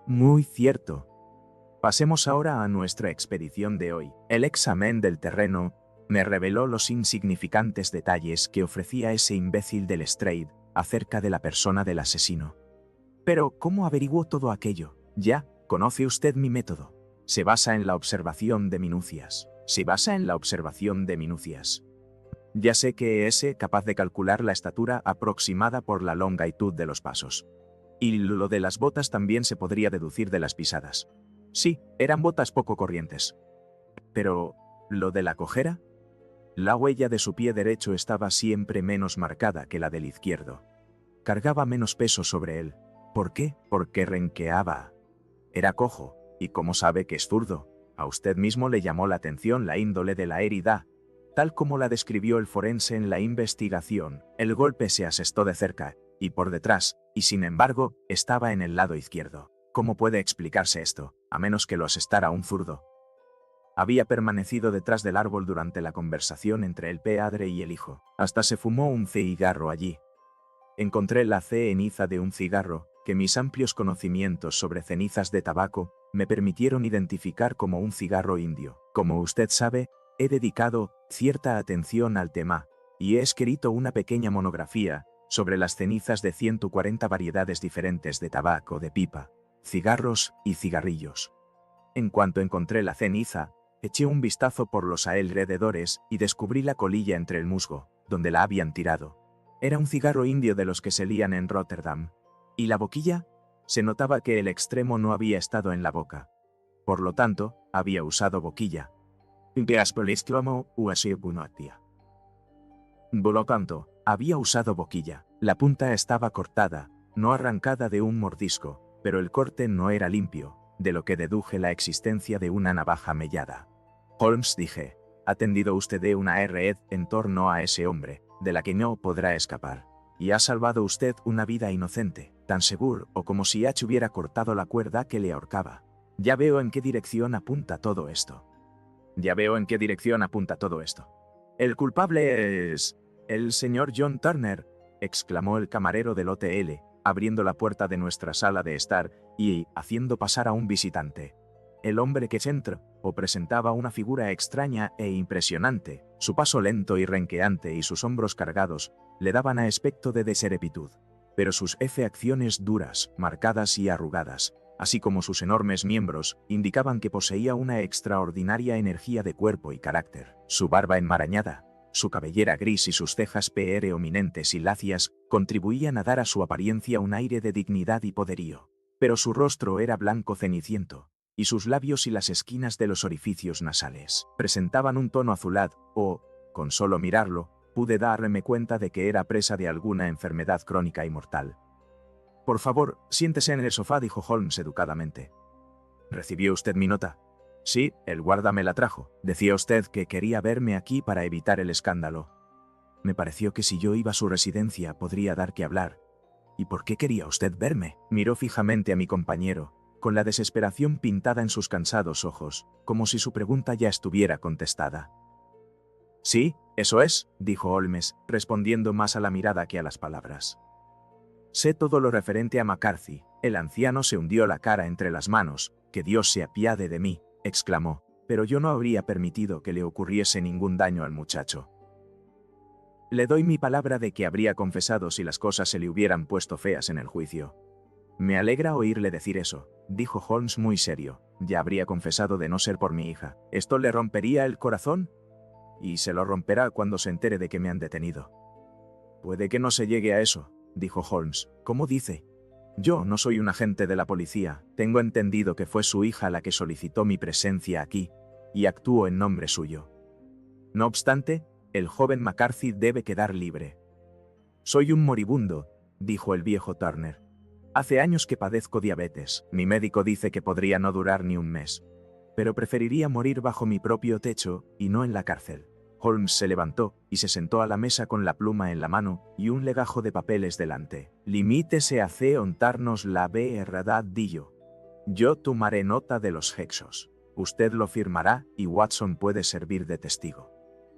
Muy cierto. Pasemos ahora a nuestra expedición de hoy. El examen del terreno me reveló los insignificantes detalles que ofrecía ese imbécil del Strayed acerca de la persona del asesino. Pero, ¿cómo averiguó todo aquello? Ya, conoce usted mi método. Se basa en la observación de minucias. Ya sé que es capaz de calcular la estatura aproximada por la longitud de los pasos. Y lo de las botas también se podría deducir de las pisadas. Sí, eran botas poco corrientes. Pero, ¿lo de la cojera? La huella de su pie derecho estaba siempre menos marcada que la del izquierdo. Cargaba menos peso sobre él. ¿Por qué? Porque renqueaba. Era cojo, y como sabe que es zurdo, a usted mismo le llamó la atención la índole de la herida. Tal como la describió el forense en la investigación, el golpe se asestó de cerca, y por detrás, y sin embargo, estaba en el lado izquierdo. ¿Cómo puede explicarse esto, a menos que lo asestara un zurdo? Había permanecido detrás del árbol durante la conversación entre el padre y el hijo. Hasta se fumó un cigarro allí. Encontré la ceniza de un cigarro, que mis amplios conocimientos sobre cenizas de tabaco me permitieron identificar como un cigarro indio. Como usted sabe, he dedicado cierta atención al tema, y he escrito una pequeña monografía sobre las cenizas de 140 variedades diferentes de tabaco de pipa, cigarros y cigarrillos. En cuanto encontré la ceniza, eché un vistazo por los alrededores y descubrí la colilla entre el musgo, donde la habían tirado. Era un cigarro indio de los que se lían en Rotterdam. ¿Y la boquilla? Se notaba que el extremo no había estado en la boca. Por lo tanto, había usado boquilla. Por lo tanto, había usado boquilla. La punta estaba cortada, no arrancada de un mordisco, pero el corte no era limpio, de lo que deduje la existencia de una navaja mellada. Holmes, dije, ha tendido usted de una red en torno a ese hombre, de la que no podrá escapar. Y ha salvado usted una vida inocente, tan seguro o como si H hubiera cortado la cuerda que le ahorcaba. Ya veo en qué dirección apunta todo esto. El culpable es... el señor John Turner, exclamó el camarero del hotel, abriendo la puerta de nuestra sala de estar y haciendo pasar a un visitante. El hombre que entró presentaba una figura extraña e impresionante. Su paso lento y renqueante y sus hombros cargados le daban aspecto de deserepitud. Pero sus facciones duras, marcadas y arrugadas, así como sus enormes miembros, indicaban que poseía una extraordinaria energía de cuerpo y carácter. Su barba enmarañada, su cabellera gris y sus cejas prominentes y lacias contribuían a dar a su apariencia un aire de dignidad y poderío. Pero su rostro era blanco ceniciento, y sus labios y las esquinas de los orificios nasales presentaban un tono azulado, con solo mirarlo, pude darme cuenta de que era presa de alguna enfermedad crónica y mortal. Por favor, siéntese en el sofá, dijo Holmes educadamente. ¿Recibió usted mi nota? Sí, el guarda me la trajo. Decía usted que quería verme aquí para evitar el escándalo. Me pareció que si yo iba a su residencia podría dar que hablar. ¿Y por qué quería usted verme? Miró fijamente a mi compañero, con la desesperación pintada en sus cansados ojos, como si su pregunta ya estuviera contestada. Sí, eso es, dijo Holmes, respondiendo más a la mirada que a las palabras. Sé todo lo referente a McCarthy. El anciano se hundió la cara entre las manos. Que Dios se apiade de mí, exclamó, pero yo no habría permitido que le ocurriese ningún daño al muchacho. Le doy mi palabra de que habría confesado si las cosas se le hubieran puesto feas en el juicio. Me alegra oírle decir eso, dijo Holmes muy serio. Ya habría confesado de no ser por mi hija. ¿Esto le rompería el corazón? Y se lo romperá cuando se entere de que me han detenido. Puede que no se llegue a eso, dijo Holmes. ¿Cómo dice? Yo no soy un agente de la policía. Tengo entendido que fue su hija la que solicitó mi presencia aquí, y actuó en nombre suyo. No obstante, el joven McCarthy debe quedar libre. Soy un moribundo, dijo el viejo Turner. Hace años que padezco diabetes. Mi médico dice que podría no durar ni un mes. Pero preferiría morir bajo mi propio techo y no en la cárcel. Holmes se levantó y se sentó a la mesa con la pluma en la mano y un legajo de papeles delante. Limítese a contarnos la verdad, dillo. Yo tomaré nota de los hechos. Usted lo firmará y Watson puede servir de testigo.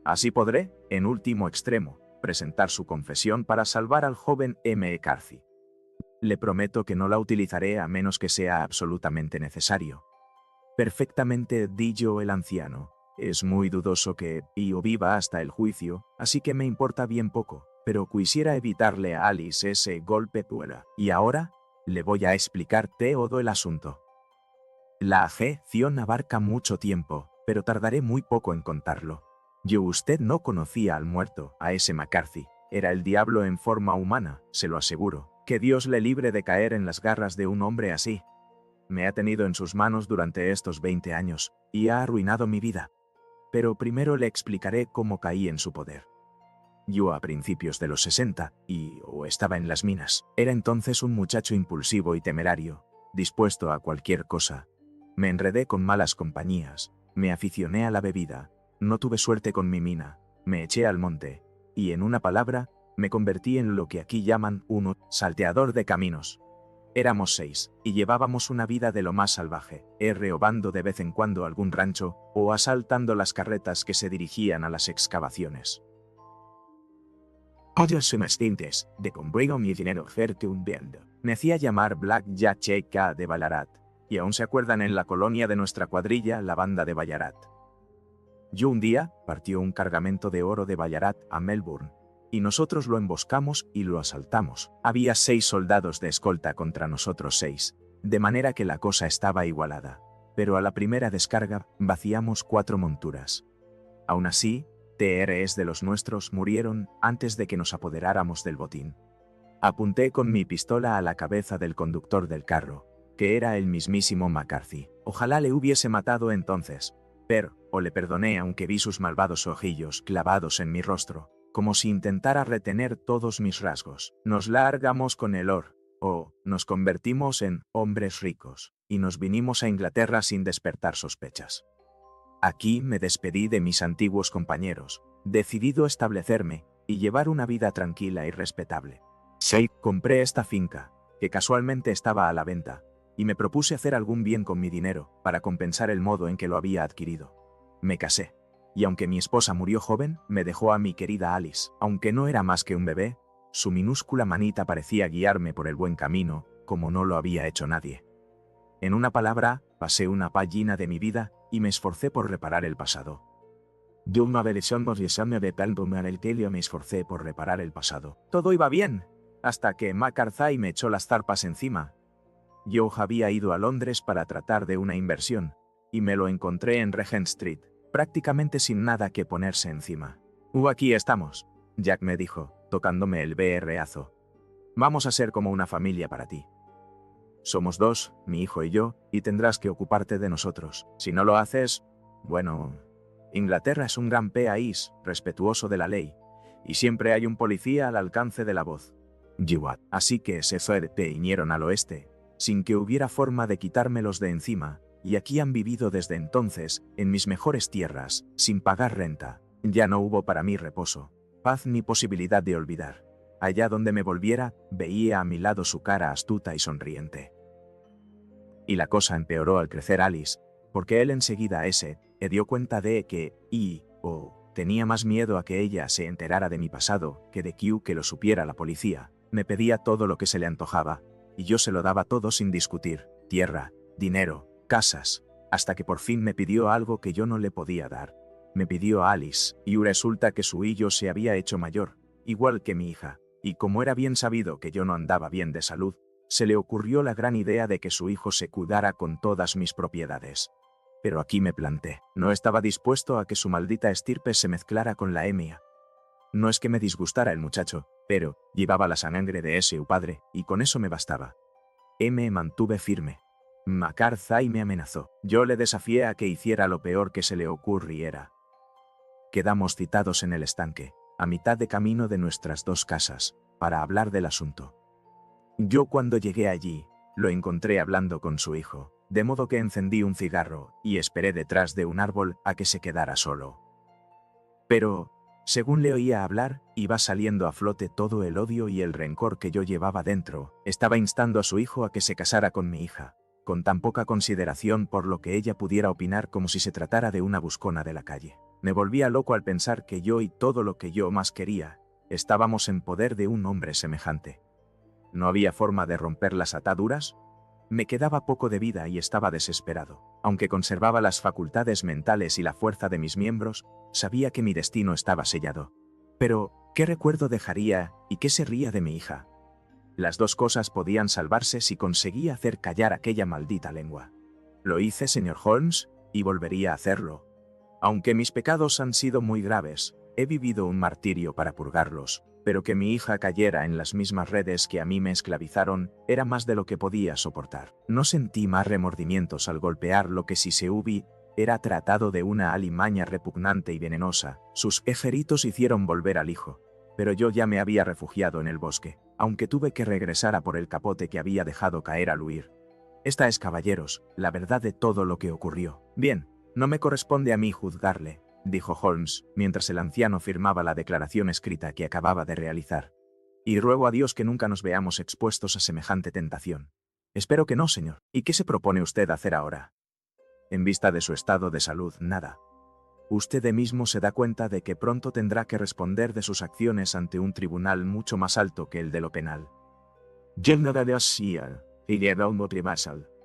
Así podré, en último extremo, presentar su confesión para salvar al joven McCarthy. Le prometo que no la utilizaré a menos que sea absolutamente necesario. Perfectamente, di yo el anciano. Es muy dudoso que Pío viva hasta el juicio, así que me importa bien poco, pero quisiera evitarle a Alice ese golpe puela. Y ahora, le voy a explicar todo el asunto. La agción abarca mucho tiempo, pero tardaré muy poco en contarlo. Usted no conocía al muerto, a ese McCarthy. Era el diablo en forma humana, se lo aseguro. Que Dios le libre de caer en las garras de un hombre así. Me ha tenido en sus manos durante estos 20 años, y ha arruinado mi vida. Pero primero le explicaré cómo caí en su poder. Yo a principios de los 60, o estaba en las minas. Era entonces un muchacho impulsivo y temerario, dispuesto a cualquier cosa. Me enredé con malas compañías, me aficioné a la bebida, no tuve suerte con mi mina, me eché al monte, y en una palabra, me convertí en lo que aquí llaman un salteador de caminos. Éramos 6, y llevábamos una vida de lo más salvaje, robando de vez en cuando algún rancho, o asaltando las carretas que se dirigían a las excavaciones. Otros son distintos, de conbrigo mi dinero fuerte un viendo. Me hacía llamar Black Jack K de Ballarat, y aún se acuerdan en la colonia de nuestra cuadrilla, la banda de Ballarat. Un día, partió un cargamento de oro de Ballarat a Melbourne, y nosotros lo emboscamos y lo asaltamos. Había 6 soldados de escolta contra nosotros 6, de manera que la cosa estaba igualada. Pero a la primera descarga, vaciamos 4 monturas. Aún así, TRs de los nuestros murieron antes de que nos apoderáramos del botín. Apunté con mi pistola a la cabeza del conductor del carro, que era el mismísimo McCarthy. Ojalá le hubiese matado entonces, pero le perdoné aunque vi sus malvados ojillos clavados en mi rostro, como si intentara retener todos mis rasgos. Nos largamos con el oro, nos convertimos en hombres ricos, y nos vinimos a Inglaterra sin despertar sospechas. Aquí me despedí de mis antiguos compañeros, decidido a establecerme y llevar una vida tranquila y respetable. Compré esta finca, que casualmente estaba a la venta, y me propuse hacer algún bien con mi dinero para compensar el modo en que lo había adquirido. Me casé, y aunque mi esposa murió joven, me dejó a mi querida Alice. Aunque no era más que un bebé, su minúscula manita parecía guiarme por el buen camino, como no lo había hecho nadie. En una palabra, pasé una página de mi vida y me esforcé por reparar el pasado. Me esforcé por reparar el pasado. Todo iba bien, hasta que McCarthy me echó las zarpas encima. Yo había ido a Londres para tratar de una inversión, y me lo encontré en Regent Street, prácticamente sin nada que ponerse encima. Aquí estamos, Jack me dijo, tocándome el brazo. Vamos a ser como una familia para ti. Somos 2, mi hijo y yo, y tendrás que ocuparte de nosotros. Si no lo haces, bueno, Inglaterra es un gran país, respetuoso de la ley, y siempre hay un policía al alcance de la voz. Así que se vinieron al oeste, sin que hubiera forma de quitármelos de encima, y aquí han vivido desde entonces, en mis mejores tierras, sin pagar renta. Ya no hubo para mí reposo, paz ni posibilidad de olvidar. Allá donde me volviera, veía a mi lado su cara astuta y sonriente. Y la cosa empeoró al crecer Alice, porque él enseguida dio cuenta de que tenía más miedo a que ella se enterara de mi pasado que de que lo supiera la policía. Me pedía todo lo que se le antojaba, y yo se lo daba todo sin discutir: tierra, dinero, casas, hasta que por fin me pidió algo que yo no le podía dar. Me pidió a Alice, y resulta que su hijo se había hecho mayor, igual que mi hija, y como era bien sabido que yo no andaba bien de salud, se le ocurrió la gran idea de que su hijo se cuidara con todas mis propiedades. Pero aquí me planté. No estaba dispuesto a que su maldita estirpe se mezclara con la mía. No es que me disgustara el muchacho, pero llevaba la sangre de su padre, y con eso me bastaba. Me mantuve firme. McCarthy me amenazó. Yo le desafié a que hiciera lo peor que se le ocurriera. Quedamos citados en el estanque, a mitad de camino de nuestras 2 casas, para hablar del asunto. Yo cuando llegué allí, lo encontré hablando con su hijo, de modo que encendí un cigarro y esperé detrás de un árbol a que se quedara solo. Pero, según le oía hablar, iba saliendo a flote todo el odio y el rencor que yo llevaba dentro. Estaba instando a su hijo a que se casara con mi hija, con tan poca consideración por lo que ella pudiera opinar, como si se tratara de una buscona de la calle. Me volvía loco al pensar que yo y todo lo que yo más quería, estábamos en poder de un hombre semejante. ¿No había forma de romper las ataduras? Me quedaba poco de vida y estaba desesperado. Aunque conservaba las facultades mentales y la fuerza de mis miembros, sabía que mi destino estaba sellado. Pero, ¿qué recuerdo dejaría y qué sería de mi hija? Las dos cosas podían salvarse si conseguía hacer callar aquella maldita lengua. Lo hice, señor Holmes, y volvería a hacerlo. Aunque mis pecados han sido muy graves, he vivido un martirio para purgarlos, pero que mi hija cayera en las mismas redes que a mí me esclavizaron era más de lo que podía soportar. No sentí más remordimientos al golpear lo que si se era tratado de una alimaña repugnante y venenosa. Sus ejeritos hicieron volver al hijo, pero yo ya me había refugiado en el bosque, aunque tuve que regresar a por el capote que había dejado caer al huir. Esta es, caballeros, la verdad de todo lo que ocurrió. Bien, no me corresponde a mí juzgarle, dijo Holmes, mientras el anciano firmaba la declaración escrita que acababa de realizar. Y ruego a Dios que nunca nos veamos expuestos a semejante tentación. Espero que no, señor. ¿Y qué se propone usted hacer ahora? En vista de su estado de salud, nada. Usted mismo se da cuenta de que pronto tendrá que responder de sus acciones ante un tribunal mucho más alto que el de lo penal.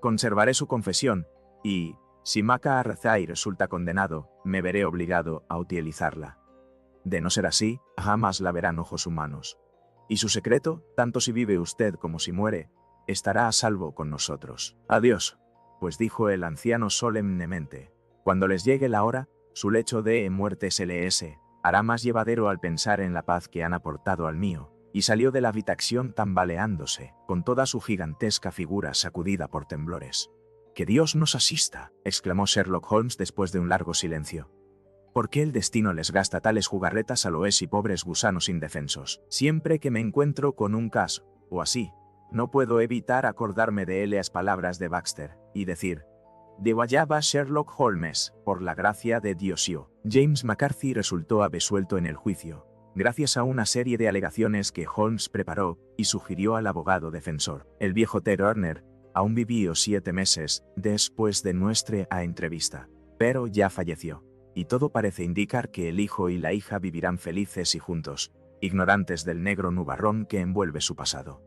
Conservaré su confesión, y, si Maka Arrazai resulta condenado, me veré obligado a utilizarla. De no ser así, jamás la verán ojos humanos. Y su secreto, tanto si vive usted como si muere, estará a salvo con nosotros. Adiós, pues dijo el anciano solemnemente. Cuando les llegue la hora, su lecho de muerte se les hará más llevadero al pensar en la paz que han aportado al mío. Y salió de la habitación tambaleándose, con toda su gigantesca figura sacudida por temblores. «¡Que Dios nos asista!», exclamó Sherlock Holmes después de un largo silencio. ¿Por qué el destino les gasta tales jugarretas a los y pobres gusanos indefensos? Siempre que me encuentro con un caso, o así, no puedo evitar acordarme de las palabras de Baxter, y decir, «De guayaba Sherlock Holmes, por la gracia de Diosio». James McCarthy resultó absuelto en el juicio, gracias a una serie de alegaciones que Holmes preparó y sugirió al abogado defensor. El viejo Ted Turner aún vivió 7 meses después de nuestra entrevista, pero ya falleció, y todo parece indicar que el hijo y la hija vivirán felices y juntos, ignorantes del negro nubarrón que envuelve su pasado.